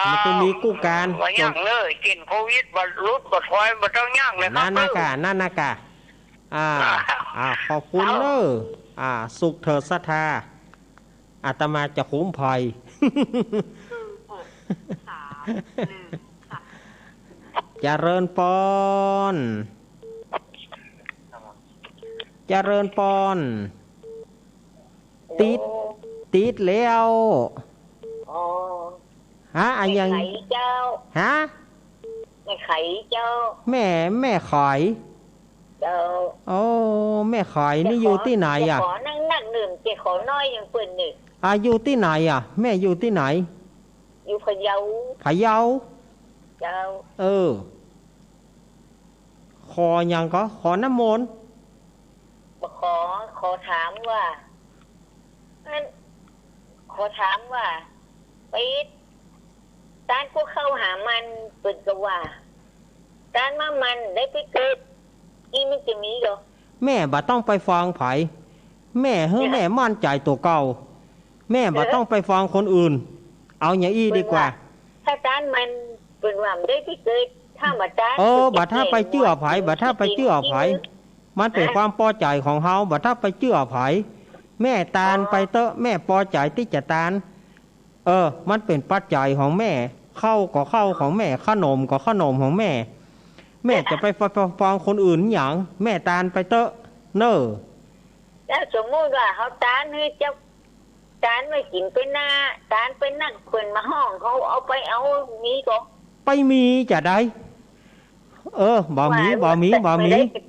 มันจะมีกู้การว่าย่างเลยกินโควิดบ่รุดบ่ถอยบ่ต้องย่างเลยครับนั่นนะกะขอบคุณเนอะสุขเถิดศรัทธาอาตมาจะคุ้มภัยเจริญปอนติดแล้วอันยังไม่ไข่เจ้าแม่ไข่แม่ไข่นี่อยู่ที่ไหนขอนั่งดื่มเจขอน้อยยังเปิดหนึ่งอยู่ที่ไหนแม่อยู่ที่ไหนอยู่พะเยาเจ้าขอยังก็ขอน้ำมนต์ขอถามว่าไปการกูเข้าหามันเปิดกว่าการมามันได้ไปเกิดอีมันจะมีเหรอแม่บ่ต้องไปฟังไผแม่แม่มั่นใจตัวเก่าแม่บ่ต้องไปฟังคนอื่นเอาอย่างอี้ดีกว่าถ้าการมันเป็นว่าได้ไปเกิดถ้ามาจานบัดถ้าไปเชื่อไผบัดถ้าไปเชื่อไผมันเป็นความพอใจของเฮาบัดถ้าไปเชื่อไผแม่ตาลไปเตอะแม่พอใจที่จะตาลมันเป็นปัจจัยของแม่เข้าก็เข้าของแม่ขนมก็ขนมของแม่จะไปฟังคนอื่นอย่างแม่ตาลไปเตอะเนอะแล้วสมมติว่าเขาตาลให้เจ้าตาลไม่กินไปหน้าตาลไปนั่งคนมาห้องเขาเอาไปเอามีก็ไปมีจะได้บ่มี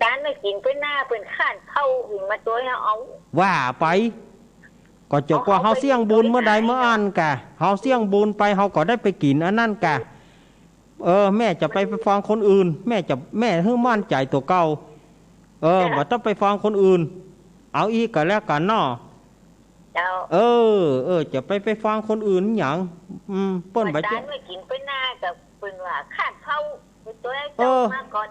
ตาลไม่กินไปหน้าเป็นข้านเข้าถึงมาตัวเอาว่าไปก็จบว่าเฮาเสี่ยงบุญเมื่อใดเมื่ออันกะเฮาเสี่ยงบุญไปเฮาก็ได้ไปกินอันนั้นกะแม่จะไปฟังคนอื่นแม่ให้มั่นใจตัวเก่าบ่ต้องไปฟังคนอื่นเอาอีกก็แล้วกันเนาะจะไปฟังคนอื่นหยังเปิ้นบ่จะไม่กินไปหน้ากับเปิ้นว่าข้านเข้าตัวเจ้ามาก่อน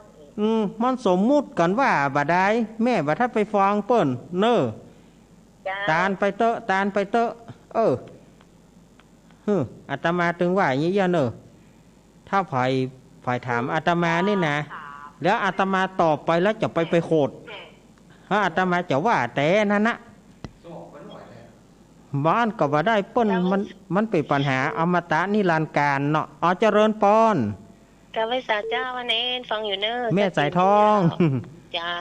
มันสมมุติกันว่าบ่ได้แม่บ่ทันไปฟังเปิ้นเน้อตาลไปเตอะอาตมาถึงว่าอย่างนี้เนอะถ้าฝ่ายถามอาตมานี่นะแล้วอาตมาตอบไปแล้วจะไปโคดอาตมาจะว่าแต่นั่นนะบ้านก็บ่ได้เปิ้นมันเป็นปัญหาอมตะนิรันดร์การเนาะเจริญปอนกะไว้สาเจ้าวันนี้ฟังอยู่เนอะแม่สายทองเจ้า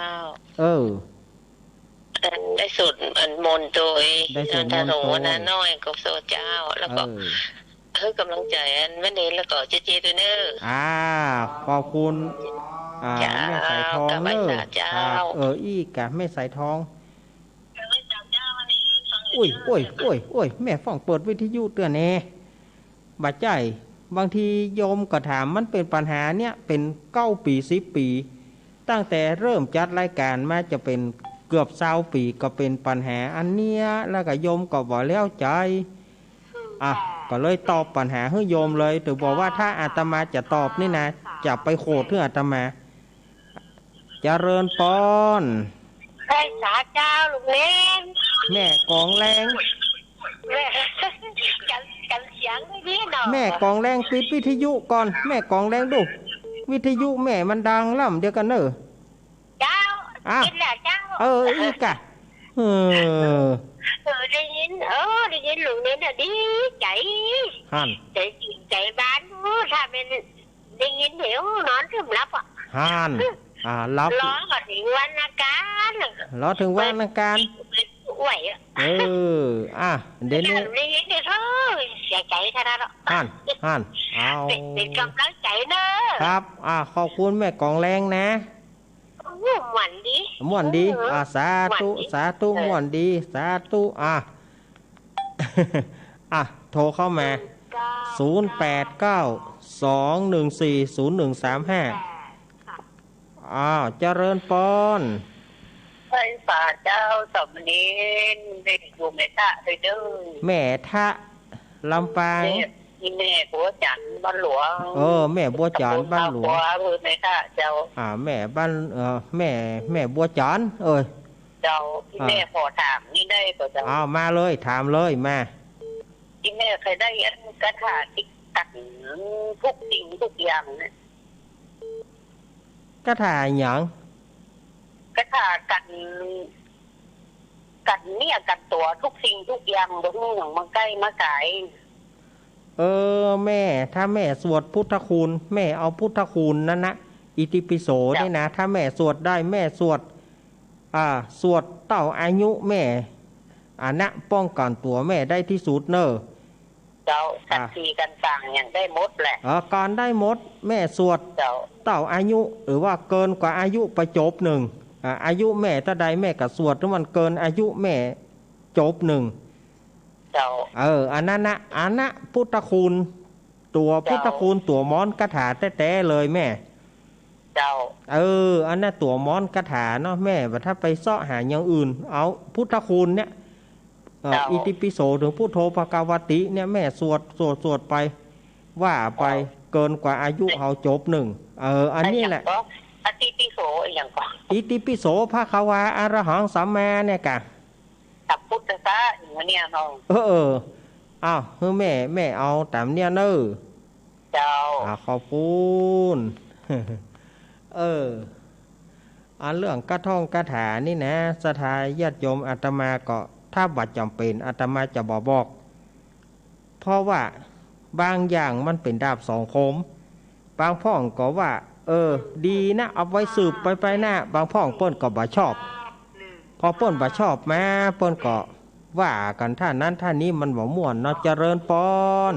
ได้สุดมนโดยทางหลวงนาน้อยกับโซเจ้าแล้วก็ให้กำลังใจวันนี้แล้วก็เจด้วยเนอะขอบคุณแม่สายทองเนอะอีกะแม่สายทองอุ้ยแม่ฟังเปิดวิทยุเตือนแน่ บาดใจบางทีโยมก็ถามมันเป็นปัญหาเนี่ยเป็น9 ปี 10 ปีตั้งแต่เริ่มจัดรายการมาจะเป็นเกือบ20 ปีก็เป็นปัญหาอันเนี้ยแล้วก็โยมก็บอกแล้วใจก็เลยตอบปัญหาให้โยมเลยถือบอกว่าถ้าอาตมาจะตอบนี่นะจะไปโคดเพื่ออาตมาเจริญปอนใช่สาเจ้าลูกเล่นแม่กองแรงแม่กันเสียงนี่เนาะแม่กองแรงปิดวิทยุก่อนแม่กองแรงดูวิทยุแม่มันดังล่ำเดียวกันเนอะเจ้ากินแหละเจ้าอีกะได้ยินได้ยินลูกเล่นอ่ะดีใจใจบ้านถ้าเป็นได้ยินเดี๋ยวนอนถึงรับรับรอถึงวันอาการรอถึงวันอาการไหวเดี๋ยวนี้ได้ยินเดี๋ยวเสียใจขนาดนั้นเอาเป็นกำลังใจเนอะครับขอบคุณแม่กองแรงนะม่วนดีสาธุม่วนดีสาธุโทรเข้ามา0892140135เจริญปอนพระฝ่าเจ้าสมณีนเด็กอยู่แม่ทะเลยเด้อแม่ทะลำปางแม่บัวจันทร์บ้านหลวงแม่บัวจันทร์บ้านหลวงแม่ทะเจ้าแม่บ้านแม่บัวจันทร์เจ้าที่แม่ขอถามนี่ได้ป่ะเจ้ามาเลยถามเลยมาที่แม่เคยได้กระถาติ๊กตักทุกสิ่งทุกอย่างเนี่ยกระถาอย่างกระถากันเนี่ยกันตัวทุกสิ่งทุกอย่างตรงนี้อย่างมาใกล้มาไกลแม่ถ้าแม่สวดพุทธคุณแม่เอาพุทธคุณนั่นนะอิติปิโสนี่นะถ้าแม่สวดได้แม่สวดสวดเต่าอายุแม่นะป้องกันตัวแม่ได้ที่สุดเนอะเจ้าสักทีกันสั่งอย่างได้หมดแหละการได้หมดแม่สวดเต่าอายุหรือว่าเกินกว่าอายุประจบหนึ่งอายุแม่ถ้าใดแม่ก็สวดถ้ามันเกินอายุแม่จบหนึ่งอันนั้นนะอันนะพุทธคุณตัวพุทธคุณตัวม้อนคาถาแท้ๆเลยแม่อันนั้นตัวม้อนคาถาเนาะแม่แต่ถ้าไปเสาะหาอย่างอื่นเอาพุทธคุณเนี่ยอิติปิโสถึงพุทโธภควติเนี่ยแม่สวดไปว่าไปเกินกว่าอายุเขาจบหนึ่งอันนี้แหละอิติปิโสอย่างก่อนอิติปิโสภควาอรหังสัมมาเนี่ยกะสัพพุทธะอย่างนี้น้องแม่เอาตามเนี่ยเนอะเจ้าขอบคุณเรื่องกระท่องกระถานี่นะสถาญาติโยมอาตมาก็ถ้าบัดจำเป็นอาตมาจะบอกเพราะว่าบางอย่างมันเป็นดาบสองคมบางพ่องก็ว่าดีนะเอาไว้สืบไปหน้าบางพ่องเปิ้นก็บ่ชอบพอเปิ้นบ่ชอบมาเปิ้นก็ว่ากันท่านั้นท่านี้มันบ่ม่วนเนาะเจริญปอน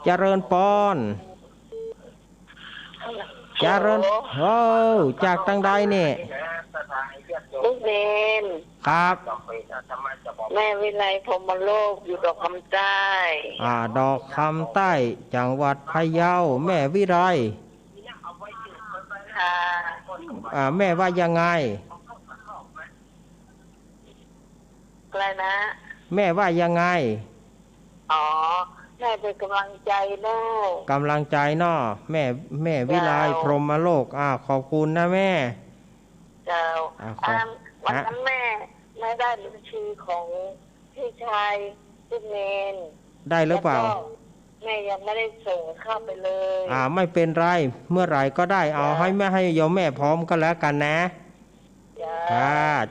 เจริญจากทางใดเนี่ยลูกเนนครับแม่วิไลพรหมโลกอยู่ดอกคำใต้ดอกคำใต้จังหวัดพะเยาแม่วิไลแม่ว่ายังไงอะไรนะแม่ว่ายังไงแม่เป็นกำลังใจเนาะกำลังใจเนาะแม่วิไลพรหมโลกขอบคุณนะแม่เจ้าวันนั้นแม่ได้บัญชีของพี่ชายพี่เนนได้หรือเปล่าแม่ยังไม่ได้ส่งเข้าไปเลยไม่เป็นไรเมื่อไหร่ก็ได้เอาให้แม่ให้โยมแม่พร้อมก็แล้วกันนะ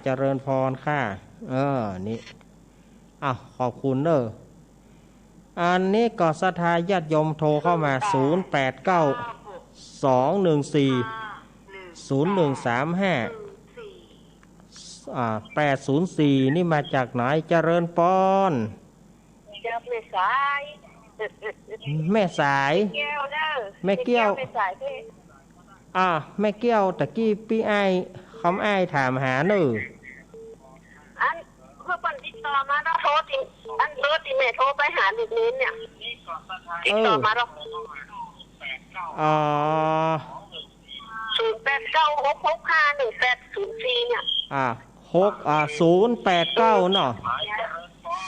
เจริญพรค่ะนี่ขอบคุณเนอะอันนี้ก็ศรัทธาญาติโยมโทรเข้ามา0892140135 804นี่มาจากไหนเจริญปอนแม่สายแม่เกี้ยวแม่เกี้ยวตะกี้พี่ไอ้คำไอ้ถามหาหนึ่งอัน พื่อปันติดต่อมาแล้วโทรติอันเบอร์ที่แม่โทรไปหาลูกนี้เนี่ยติดต่อมาแล้ว0896651804เนี่ย089เนาะ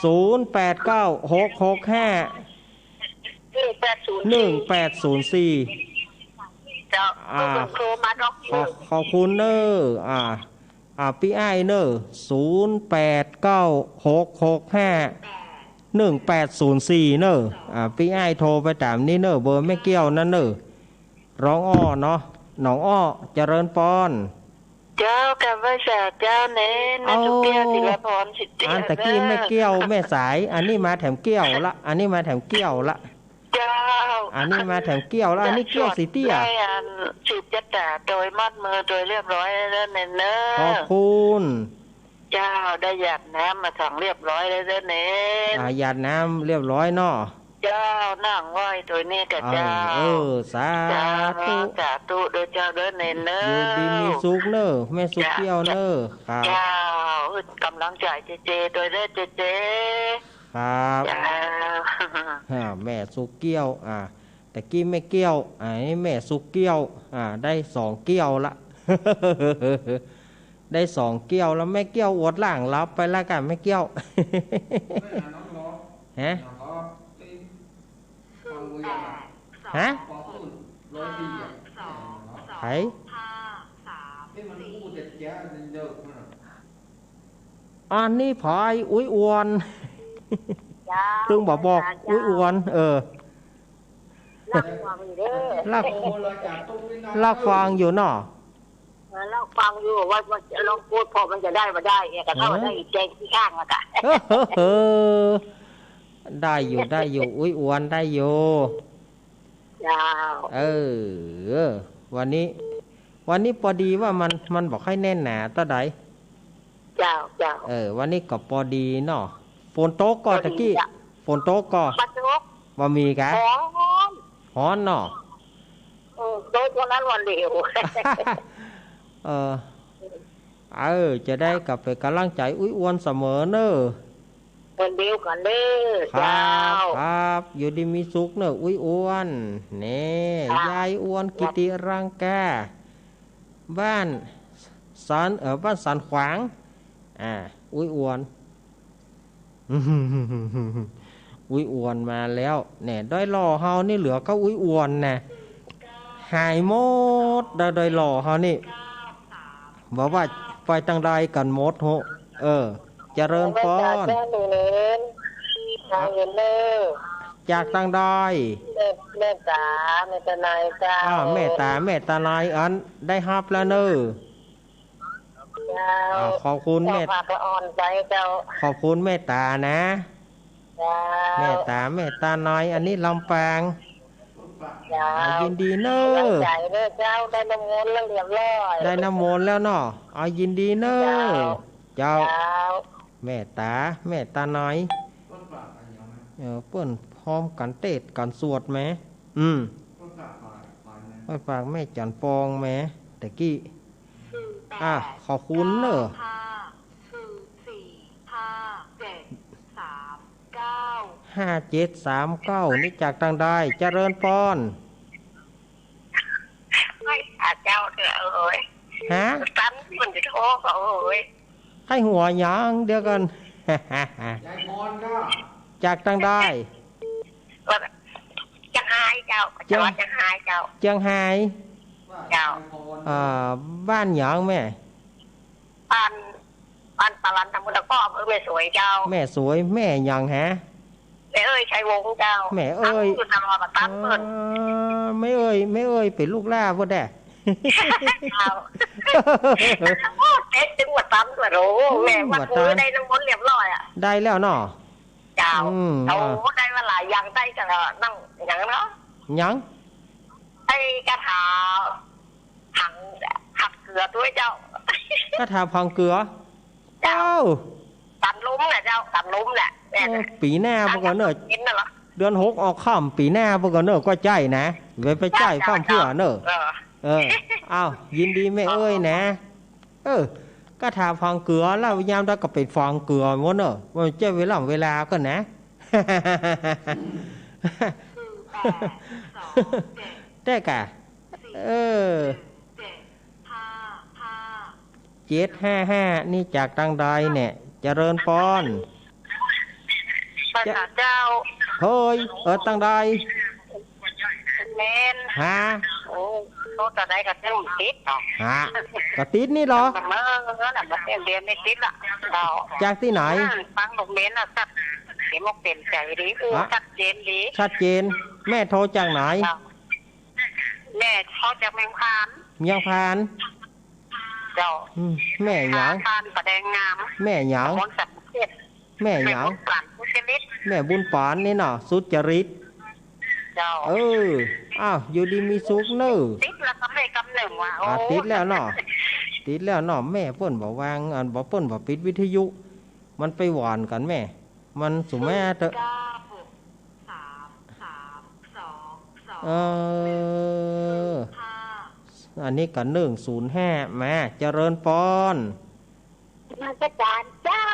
0896651804จะโทรมาดอกขอบคุณเนอพี่ไอ้เนอ0896651804เนอพี่ไอ้โทรไปตามนี่เนอเบอร์แม่เกี้ยวนั่นเนอร้องอ้อเนาะหนองอ้อเจริญปอนเจ้ากับว่าสาเจ้าเน้นนะทุกเกี้ยวศิลปรสิทธิ์ตะกี้แม่เกี้ยวแม่สายอันนี้มาแถมเกี้ยวละอันนี้มาแถมเกี้ยวละเจ้าอันนี้มาแถมเกี้ยวละอันนี้เกี้ยวสีเตี้ยสืบจัดจ่าโดยมัดมือโดยเรียบร้อยแล้วเน้นเนอขอบคุณเจ้าได้หยาดน้ำมาสั่งเรียบร้อยแล้วเน้นหยาดน้ำเรียบร้อยเนาะเจ้านั่งไหวตัวนี้กับเจ้าสาธุโดยเจ้าเดินเน้นเนออยู่ดีมีสุขเนอแม่สุขเกี้ยวเนอครับเจ้ากำลังใจเจโดยเด้อเจครับแม่สุกเกี้ยวแต่กี้แม่เกี้ยวแม่สุกเกี้ยวได้2เกี้ยวละได้2เกี้ยวแล้วแม่เกี้ยวอวดล่างรับไปละกันแม่เกี้ยวฮะไผอันนี้พายอุ้ยอวนตึงบอกอุ้ยอวนลักฟังอยู่เนาะลักฟังอยู่ว่าลองพูดพอมันจะได้มาได้เนี่ยก็เท่าได้อีกแจงที่ข้างละกันได้อยู่อุ้ยอวนได้อยู่วันนี้พอดีว่ามันบอกให้แน่นหนาต่อใดวันนี้ก็พอดีเนาะฝนตกก่อนตะกี้ฝนตกก่อนบ่มีกะฮ้อนเนาะโดยวันนั้นวันเดียวจะได้กลับไปกำลังใจอุ้ยอวนเสมอเนอะวันเดียวกันเด้อครับอยู่ดีมีสุขเนอะอุ้ยอวนนี่ยายอวนกิติรังกาบ้านสันขวางอุ้ยอวนอุ้ยอวนมาแล้วเนี่ยด้อยหล่อเฮานี่เหลือก็อุ้ยอวนน่ะหายหมดด้อยหล่อเฮานี่บอกว่าไปตั้งใดกันหมดโหเจริญพรจากตั้งใดแม่ตานายเจ้าแม่ตานายอันได้ฮับแล้วเนอะขอบคุณแม่ขอบคุณแม่ตานะแม่ตาน้อยอันนี้ลำปางยินดีเนอะเจ้าได้น้ำมนต์แล้วเรียบร้อยได้น้ำมนต์แล้วเนาะยินดีเนอะเจ้าแม่ตาน้อยเปิ้นพร้อมกันเตะกันสวดไหมฝากแม่จันปองไหมตะกี้ขอบคุณเนอะ5739นี่จากทางใดเจริญพรไม่เจ้าเถอะตั้นมันจะโทรเขาให้หัวยังเดียวกันจากทางใดจังไห้เจ้าจังไห้เจ้าบ้านหยางแม่บ้านปารันทำบุญพ่อแม่สวยเจ้าแม่สวยแม่หยังฮะแม่ชัยวงเจ้าแม่คุณทำมาตั้งเปิดไม่เป็นลูกล่าพ่อแด่เจ๊จังหวัดตั้มตัวรู้แม่วัดมือได้น้ำมนต์เรียบร้อยได้แล้วเนาะเจ้าได้มาหลายอย่างได้กันนั่งอย่างเนาะยังไอ้กระถาหักเกลือด้วยเจ้ากระถาพังเกลือเจ้าตัดลุ้มแหละเจ้าตัดลุ้มแหละปีหน้าพวกเนอะเดือน6ออกค่ำปีหน้าพวกเนอะก็ใจนะไปใจข้ามเพื่อเนอะอ้าวยินดีแม่นะ ก็ทาฟองเกลือแล้วยามได้ก็เป็นฟองเกลือหมดเนอะมันจะเวลาก็นะได้กะ755นี่จากทางใดเนี่ยเจริญพรภาษาเจ้าเฮ้ยทางใดเมนฮะโอ้โตแต่ใดก็เจ้าติดฮะก็ติดนี่เหรอมาเรียนไม่ติดละจากที่ไหนฟังโรงเรียนน่ะสักเห็นมกเป็นใจดีชัดเจนดีชัดเจนแม่โทรจากไหนแม่เขาจากเมืองพานเจ้าแม่หยังพานประแดงงามแม่หยังแม่หยังแม่บุญปานนี่เนาะสุจริตเจ้าอ้าวอยู่ดีมีสุขเนอะติดแล้วก็ไม่กำหนึ่งว่ะติดแล้วเนาะแม่เปิ้นบอกวางบอกเปิ้นบอกปิดวิทยุมันไปหวานกันแม่มันสุแม่เถอะอันนี้กัน105แม่เจริญปอนมาประจานเจ้า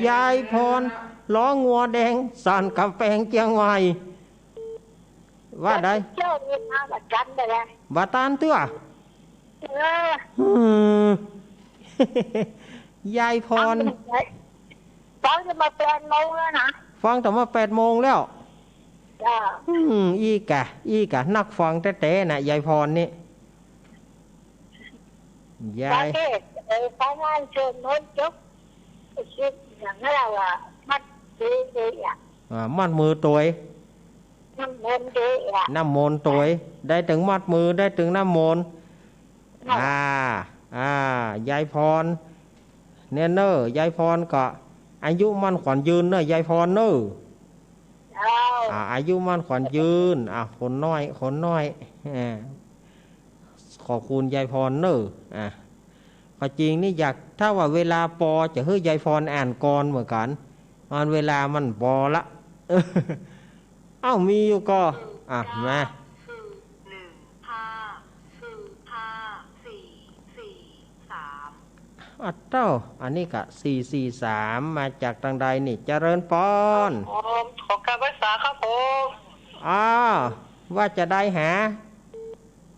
ยายพรล้องัวแดงสั่นกำแพงเจียงใหม่ว่าได้เจ้านี่มาบัดกันได้แล้วบาตานเตื้อยายพรฟังจะมา8 โมงแล้วนะฟังแต่มา8 โมงแล้วจ้าอีกะนักฟังแต่น่ะยายพรนี่ยายฟังงานเชิญโน้นจบคิดอย่างนั้นว่ามัดดีอ่ะมัดมือตัวน้ำมนต์ดีอ่ะน้ำมนต์ตัวได้ถึงมัดมือได้ถึงน้ำมนต์ยายพรเนี่ยเนอะยายพรก็อายุมั่นขวัญยืนเนอะยายพรเนอะอายุมั่นขวัญยืนคนน้อยขอบคุณยายพรเนอะก็จริงนี่อยากถ้าว่าเวลาปอจะให้ยายพรอ่านก่อนเหมือนกันมันเวลามันปอละมีอยู่ก็มาอันนี้ก็443มาจากทางใดนี่เจริญปอนขอการภาษาครับผมว่าจะได้หา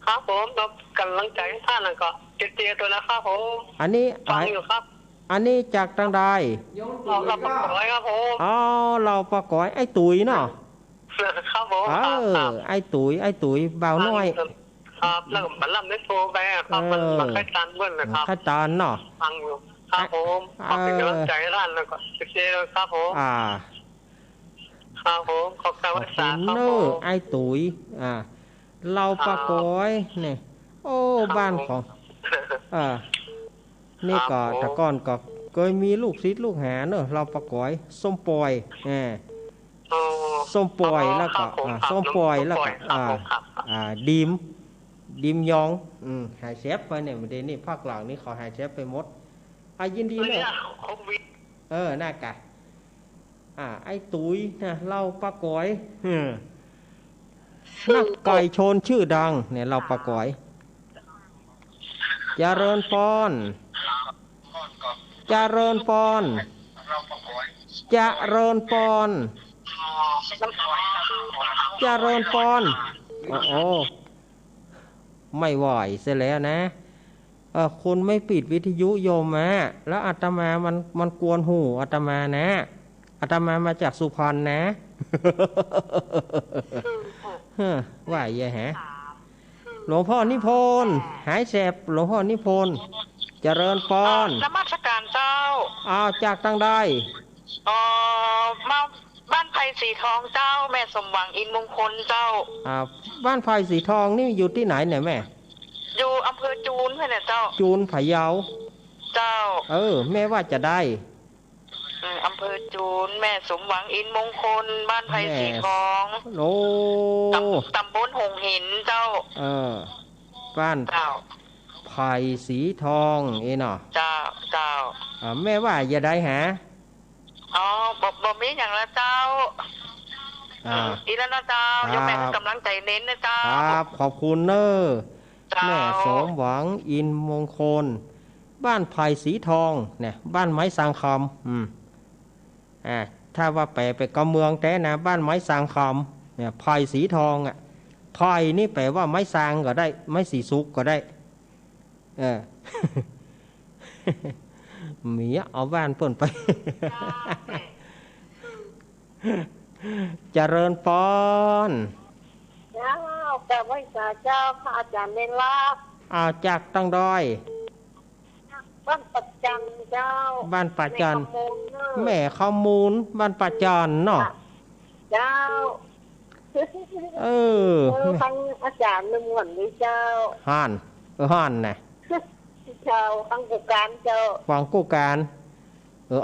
ครับผมเรากำลังใจท่านก็เตี้ยตัวนะครับผมอันนี้ฟังอยู่ครับอันนี้จากทางใดเราประกอยครับผมเราประกอยไอ้ตุ๋ยเนาะครับผมไอ้ตุ๋ยเบาน้อยครับแล้วมันลำได้โฟไปครับมันค่อยตันเบิ้ลนะครับค่อยตันเนาะฟังอยู่ครับผมขอเป็นกำลังใจท่านแล้วก็เตี้ยครับผมครับผมขอบคุณภาษาครับผมไอ้ตุ๋ยเราประกอยเนี่ยบ้านของนี่ก็แต่ก่อนก็เคยมีลูกศิษย์ลูกหาเนอะเราประกอยส้มปอยส้มปอยแล้วก็ส้มปอยแล้วก็ดิมยองหายเชฟไปเนี่ยเดี๋ยวนี้ภาคหลังนี่ขอหายเชฟไปหมดยินดีเลยน่ากะไอ้ตุ๋ยนะเราประกอยนักไก่ชนชื่อดังเนี่ยเราประกอยเจริญพรไม่ไหวเสียแล้วนะคุณไม่ปิดวิทยุโยมแล้วอาตมามันกวนหูอาตมานะอาตมามาจากสุพรรณนะว่าอย่าฮะหลวงพ่อนิพนธ์หายแสบหลวงพ่อนิพนธ์เจริญพรนมัสการเจ้าจากทางใดมาบ้านไผ่สีทองเจ้าแม่สมหวังอินมงคลเจ้าบ้านไผ่สีทองนี่อยู่ที่ไหนเนี่ยแม่อยู่อำเภอจูนเพื่อนเจ้าจูนพะเยาเจ้าแม่ว่าจะได้อำเภอจูนแม่สมหวังอินมงคลบ้านไผ่สีทองตำบลหงหินเจ้าบ้านไผ่สีทองเนาะเจ้าแม่ว่าจะได้หาบ่มีอย่างละเจ้าอีแล้วนะเจ้ายกแม่กำลังใจเน้นนะเจ้าครับขอบคุณเนอะแม่สมหวังอินมงคล บ้านไผ่สีทองเนี่ยบ้านไม้สังคำถ้าว่าไปก็เมืองแต่นะบ้านไม้สังคำเนี่ยไผ่สีทองอ่ะไผ่นี่แปลว่าไม้สังก็ได้ไม้สีสุกก็ได้หมีเอาบ้านเปิ่นไปเจริญพรเจ้าแต่ว่าเจ้าพระอาจารย์เนลาจากตั้งดอยบ้านปัจจันเจ้าบ้านปัจจันแม่ข้อมูลบ้านปัจจันเนาะเจ้าฟังอาจารย์นึงวันนี้เจ้าห่านนะเจ้าฟังกูการเจ้าฟังกูการ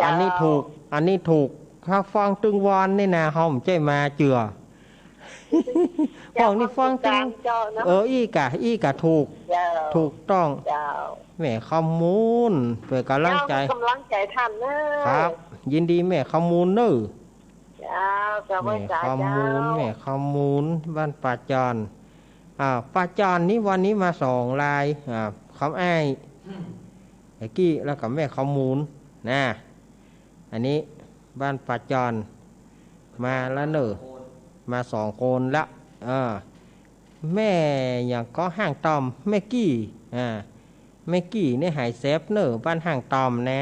อันนี้ถูกถ้าฟังตึงวานนี่นะเขาไม่ใช่มาเจือฟังนี่ฟังตึงอีกะถูกต้องแม่ขมูลเพื่อกำลังใจท่านเนอครับ ยินดีแม่ขมูลเนอแม่ขมูลบ้านป่าจอนป่าจอนนี้วันนี้มา2 ลายคำอ้ายไอ้กี้แล้วกับแม่ขมูลนะอันนี้บ้านป่าจอนมาแล้วเนอมา2 คนละแม่อย่างก็ห้างตอมแม่กี้แม่กี้เนี่ยหายเซฟเนอบ้านห้างตอมนะ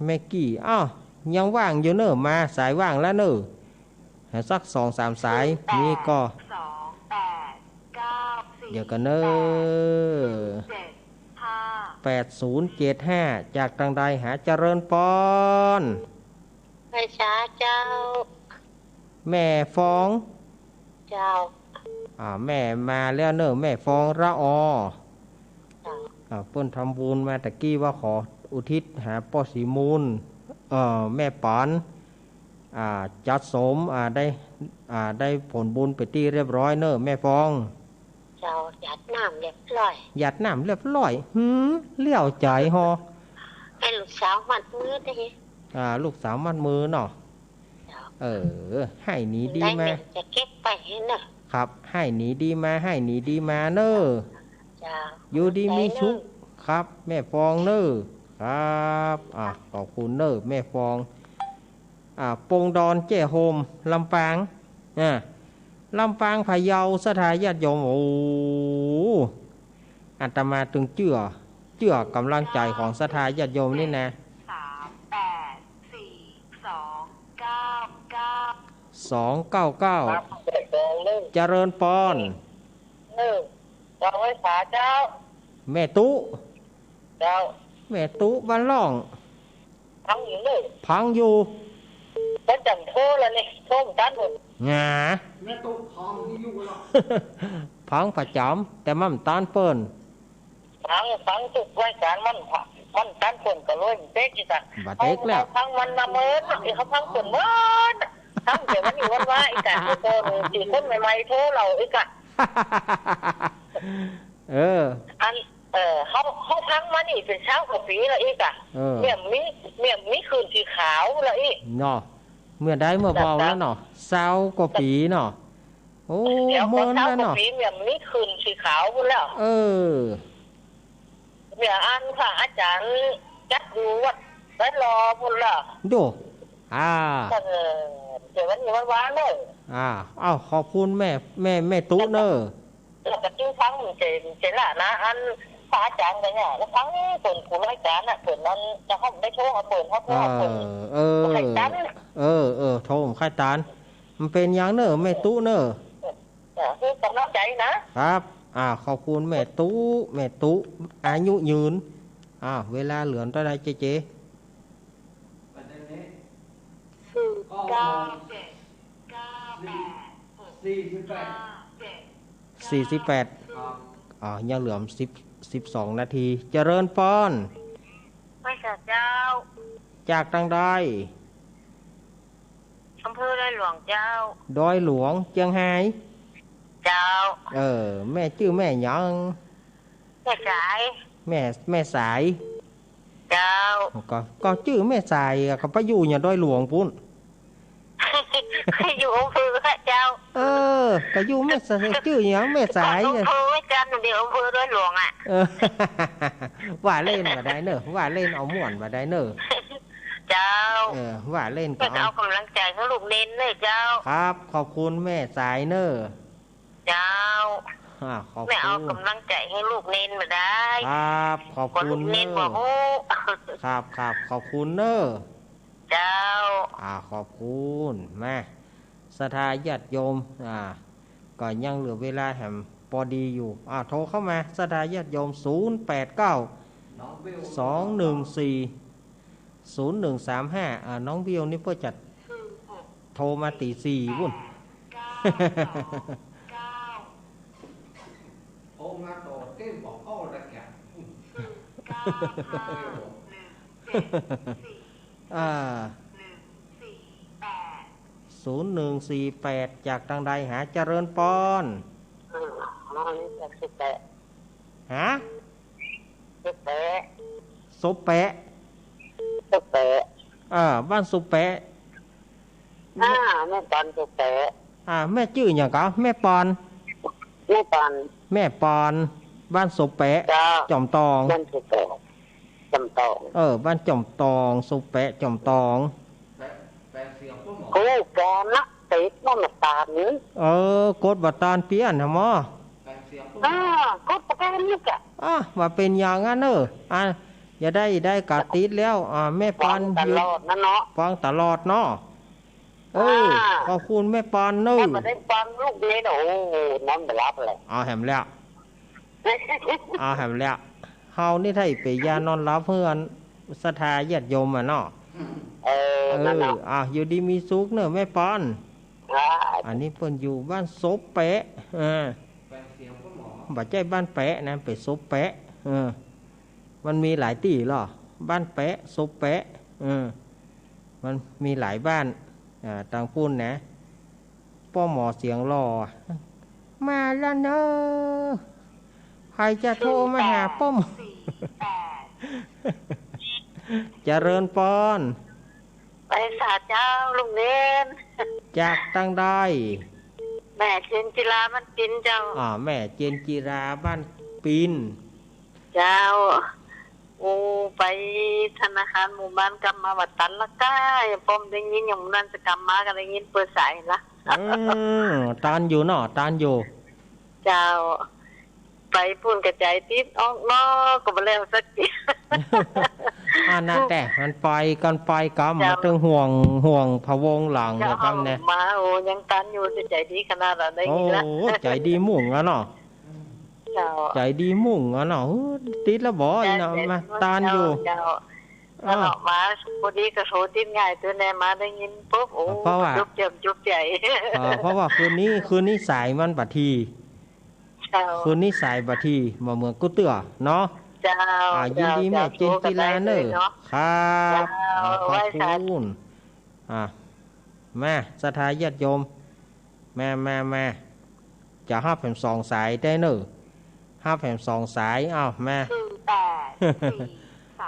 แม่กี้ยังว่างอยู่เนอมาสายว่างแล้วเนอสัก2-3 สายนี่ก็เดี๋ยวกันเนอ8075จากทางใดหาเจริญปอนไปช้าเจ้าแม่ฟองเจ้าแม่มาแล้วเนอะแม่ฟองระอเพิ่นทำบุญมาตะกี้ว่าขออุทิศหาป้อสีมูลแม่ปอนจัดสมได้ผลบุญไปที่เรียบร้อยเนอะแม่ฟองเจ้าหยัดน้ำเรียบร้อยเลี้ยวใจฮอให้ลูกสาวมัดมือได้ลูกสาวมัดมือเนาะให้หนีดีมาจะเก็บไปเนอะครับให้หนีดีมาเนอะอยู่ดีมีชุกครับแม่ฟองเนอะครับขอบคุณเนอะแม่ฟองปงดอนเจ้โฮมลำปางลำปางพะเยาสถาญาติโยมอาตมาตึงเชื่อกำลังใจของสถาญาติโยมนี่นะ299เจริญปอนเราไว้สาเจ้าแม่ตุ๊เจ้าแม่ตุ๊บ้านล่องพังอยู่เลยพังอยู่ก็จังโทษแล้วนี่โทษด้านบนแม่ตุ๊พังที่อยู่แล้วพังประจำแต่มันต้านเปิ้นพังตุกไว้การมันต้านเปิ้นก็เลยเต๊กอีกอ่ะบัดเต๊กแล้วพังมันมาเมินที่เขาพังเปิ้นเมินทั้งเดี๋ยวมันอยู่วันว่าอีกอ่ะตัวสี่คนใหม่ๆโทรเราอีกอ่ะเขาพังมานี่เป็น20 กว่าปีแล้วอีกอ่ะเมี่ยมีคืนสีขาวแล้วอีกเนาะเมื่อได้เมื่อเบาแล้วเนาะ20 กว่าปีเนาะโอ้เมื่อแล้วเนาะปีเมี่ยมีคืนสีขาวพุ่นแล้วเมี่ยอันค่ะอาจารย์จัดดูวัดไว้รอพุ่นแล้วดูเดี๋ยววันนี้วันวานเลยขอบคุณแม่ตุ๊เนอแล้วก็จิ้งฟังเจล่ะนะอันพระอาจารย์กันเนี่ยแล้วฟังผลผู้รายการน่ะผลนั้นจะเขาได้โชว์เอาผลเขาโทรผลไข่ตันโทรไข่ตันมันเป็นอย่างเนอแม่ตุ๊เนอคือกำลังใจนะครับขอบคุณแม่ตุ๊อายุยืนเวลาเหลือตัวใดเจ๊48ยังเหลือ12 นาทีเจริญปอนไม่ค่ะเจ้าจากทางใดอำเภอดอยหลวงเจ้าดอยหลวงเชียงไฮ้เจ้าแม่ชื่อแม่หยังแม่สายแม่สายเจ้าก็ชื่อแม่สายก็ไปอยู่อย่างดอยหลวงปุ้นอยู่อำเภอเจ้าก็อยู่แม่สายชื่ออย่างแม่สายอำเภอกันเดี ดียวอำเภอด้วยหลวงอ่ะว่าเล่นมาได้เนอะว่าเล่นเอาม่วนมาได้เนอะเจ้าว่าเล่นก็เอากำลังใจให้ลูกเน้นเลยเจ้าครับขอบคุณแม่สายเนอะเจ้าแม่เอากำลังใจให้ลูกเน้นมาได้ครับขอบคุณเน้นบอกครับขอบคุณเนอะเจ้าขอบคุณแม่ศรัทธาญาติโยมก็ยังเหลือเวลาแหมพอดีอยู่โทรเข้ามาศรัทธาญาติโยม089-214-0135น้องวิวนี่เพื่อจัดโทรมาตี 4วุ่นโทรมาต่อเต้นบอกอ้อละแก0148จากทางใดหาเจริญปอนฮะสุแปะบ้านสุแปะแม่ปอนสุแปะแม่ชื่ออย่างก็แม่ปอนแม่ปอนบ้านสุแปะจอมตองบ้านสุแปะจอมตองบ้านจอมตองสุแปะจอมตองโอ้แกนักติดว่ามาตานกดบัตรตานเปี้ยนฮะมกดประกันนี่กะว่าเป็นอย่างนั้นอย่าได้กาติดแล้วแม่ปานตลอดนะเนาะฟังตลอดเนาะขอบคุณแม่ปานเนอะมาได้ฟังลูกนี้โอ้น้ำไปรับเลยแหมแล้วเฮานี่ไทยไปยานอนรับเพื่อนศรัทธาญาติโยมเนาะอยู่ดีมีสุขเนอะแม่ปอนอันนี้เพิ่นอยู่บ้านซบแปะบ่ใจบ้านแปะนะไปซบแปะมันมีหลายที่หรอบ้านแปะซบแปะมันมีหลายบ้านต่างพูนนะป้อหมอเสียงรอมาแล้วเนอะใครจะโทรมาหาป้อมเจริญปอนไปสาเจ้าลุงเน้นจากตั้งได้แม่เจนจิราบ้านปินเจ้าแม่เจนจิราบ้านปินเจ้าไปธนาคารหมู่บ้านกำมาวัดตันละก้าป้อมได้ยินอย่างนั้นจะกำมากันได้ยินเปิดสายละตานอยู่เนาะตานอยู่เจ้าไปพูนกระจายติดออกนอกก็มาแล้วสักทีน่าแต่มันไปกันไปกำมาถึงห่วงพะวงหลังเลยครับเนี่ยมายังตันอยู่ใจดีขนาดอะไรนี่ละใจดีมุ่งแล้วเนาะใจดีมุ่งเนาะติดแล้วบ่อยเนาะมาตานอยู่แล้วมาพอดีกระโถติดง่ายตัวแน่มาได้ยินปุ๊บจุบใจเพราะว่าคืนนี้สายมันบัดทีคืนนี้สายบัดทีมาเมืองกุเตื้อเนาะยินดีแม่เจนจิราเนอร์ครับขอบคุณแม่ศรัทธาญาติโยมแม่จะห้าแผ่น2 สายได้เนอร์5 แผ่น2 สายแม่8 4 3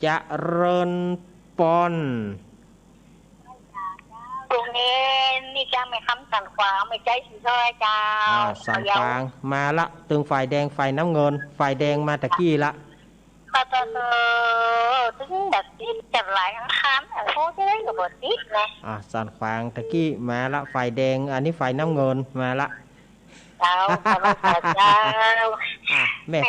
7จะเริญปอนตรงนี้นี่จ้าไม่คำสั่นขวางไม่ใจสิซอยจ้าสั่นขวางมาละตึงฝ่ายแดงฝ่ายน้ำเงินฝ่ายแดงมาตะกี้ละถึงแบบติดจับหลายครั้งโค้จะได้กับบทติดนะสั่นขวางตะกี้มาละฝ่ายแดงอันนี้ฝ่ายน้ำเงินมาละเจ้าแม่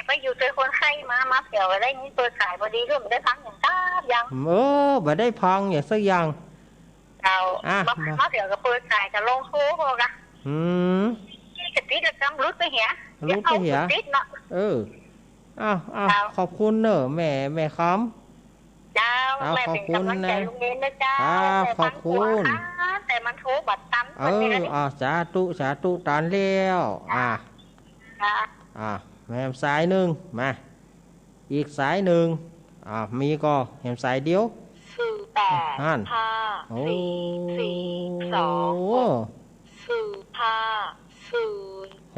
ไปอยู่เจอคนไข้มาเกี่ยวไปได้นี่เปิดขายพอดีเรื่องไม่ได้พังอย่างก้ายังไม่ได้พังอย่างสักอย่างมาเดี๋ยวก็เปิดขายจะลงโซ่พอกะจะติดจะจำรุดไปเหี้ยติดเนาะขอบคุณเนอะแม่คำเจ้าแม่เป็นกำลังใจลุงเน้นนะเจ้าขอบคุณแต่มันโทรบัตรตันสาธุตานแล้วแม่สายหนึ่งมาอีกสายหนึ่งมีก็เห็นสายเดียว8 5 4 2 5 60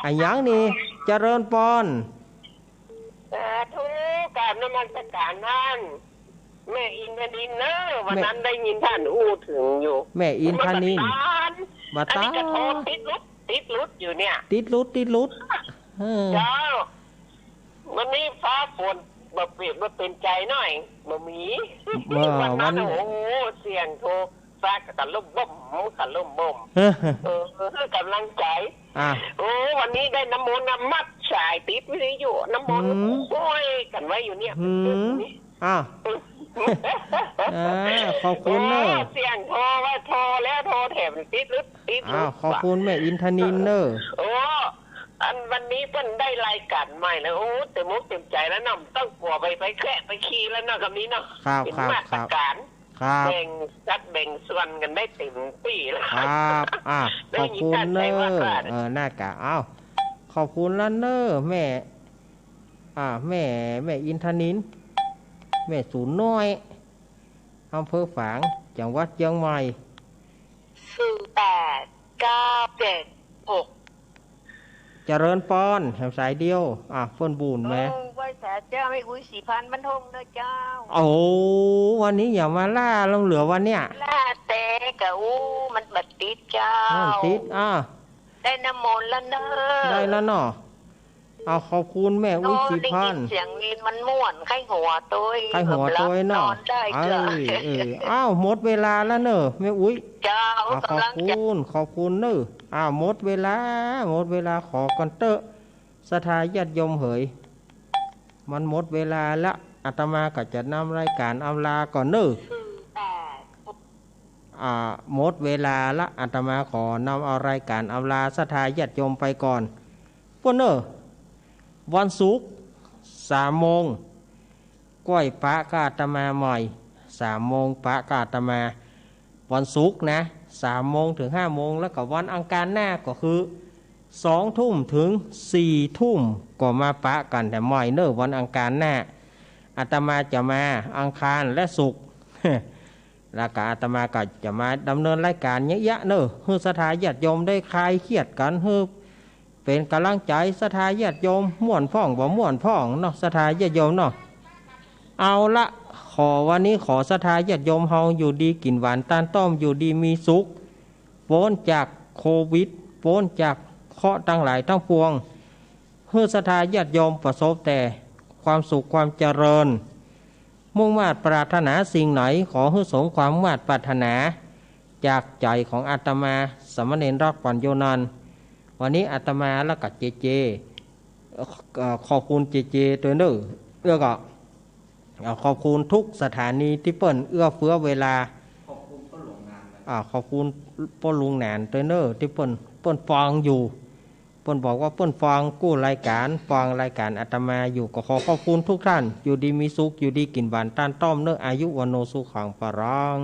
ไอ้ยังนี่เจริญปอนทุกการนมัสการนั่นแม่อินทนินเนอวันนั้นได้ยินท่านอู้ถึงอยู่แม่อินทนิน บา อัน ตา นี้ก็โทรติดรุดอยู่เนี่ย ติดลุดเจ้าวันนี้ฟ้าฝนบ่เปรียบบ่เป็นใจหน่อยบ่มี วัน โอ้โหเสียงโทรฟ้าก็ตะลุ่มบ่มกำลังใจโอ้วันนี้ได้น้ำมนต์น้ำมัดสายติดวิทยุน้ำมนต์โอ้ยกันไว้อยู่เนี่ยขอบคุณเนอะเสียงโทรว่าโทรแล้วโทรแถมติดขอบคุณแม่อินทนินเนอะโอ้อันวันนี้เพิ่นได้รายการใหม่แล้วโอ้เต็มอกเต็มใจแล้วน้ำต้องกลัวไปแค่ไปขี่แล้วเนาะกับนี้เนาะเป็นมาตรการแบ่งส่วนกันได้เต็มที่แล้วครับขอบคุณเนอะหน้ากะขอบคุณแล้วเนอะแม่แม่อินทนินแม่ศูนย์น้อยอำเภอฝางจังหวัดเชียงใหม่0896เจริญปอนแถวสายเดียวเฟิ่นบูนแม่ไว้แต่เจ้าไม่คุย4,000บรรทงเด้อเจ้าโอ้วันนี้อย่ามาล่าลงเหลือวันเนี้ยล่าแต่กะมันบัดติดเจ้าติดได้น้ำมนต์แล้วเนอะได้แล้วเนาะขอบคุณแม่อุ้ย4,000เสียงเงินมันม่วนไข้หัวตัวเนาะหมดเวลาแล้วเนอะแม่อุ้ยเจ้าขอบคุณเนอะหมดเวลาขอกันเตอะสถาญาติโยมเหยมันหมดเวลาละอาตมาก็จะนำรายการอำลาก่อนเนอะหมดเวลาละอาตมาขอนำเอารายการอำลาสถาญาติโยมไปก่อนพวกเนอะวันศุกร์3 โมงก้อยพระกาตมาใหม่3 โมงพระกาตมาวันศุกร์นะ3 โมงถึง 5 โมงแล้วก็วันอังคารหน้าก็คือ2 ทุ่มถึง 4 ทุ่มก็มาปะกันแต่ใหม่เนอะวันอังคารหน้าอาตมาจะมาอังคารและศุกร์ แล้วก็อาตมาก็จะมาดำเนินรายการเยอะๆเนอะให้สถาญาติโยมได้คลายเครียดกันให้เป็นกำลังใจสถาญาติโยมม่วนพ่องบ่ม่วนพ่องเนาะสถาญาติโยมเนาะเอาละวันนี้ขอสถาญาติโยมเฮาอยู่ดีกินหวานต้านต้อมอยู่ดีมีสุขพ้นจากโควิดพ้นจากเคราะห์ทั้งหลายทั้งปวงให้สถาญาติโยมประสบแต่ความสุขความเจริญมุ่งมา่ปรารถนาสิ่งไหนขอให้สมความมุ่งมา่ปรารถนาจากใจของอาตมาสมณเณรรักปัญโยนันท์วันนี้อาตมาแล้วก็เจขอบคุณเจตัวนึงแล้วก็ขอบคุณทุกสถานีที่เปิ้นเอื้อเฟื้อเวลาขอบคุณป้าหลวงนานขอบคุณป้าลุงแหนนตัวนึงที่เปิ้นฟังอยู่เปิ้นบอกว่าเปิ้นฟังกู้รายการอาตมาอยู่ก็ขอบคุณทุกท่านอยู่ดีมีสุขอยู่ดีกินหวานต้านต้อมเนื้ออายุวันโนสุขังปรัง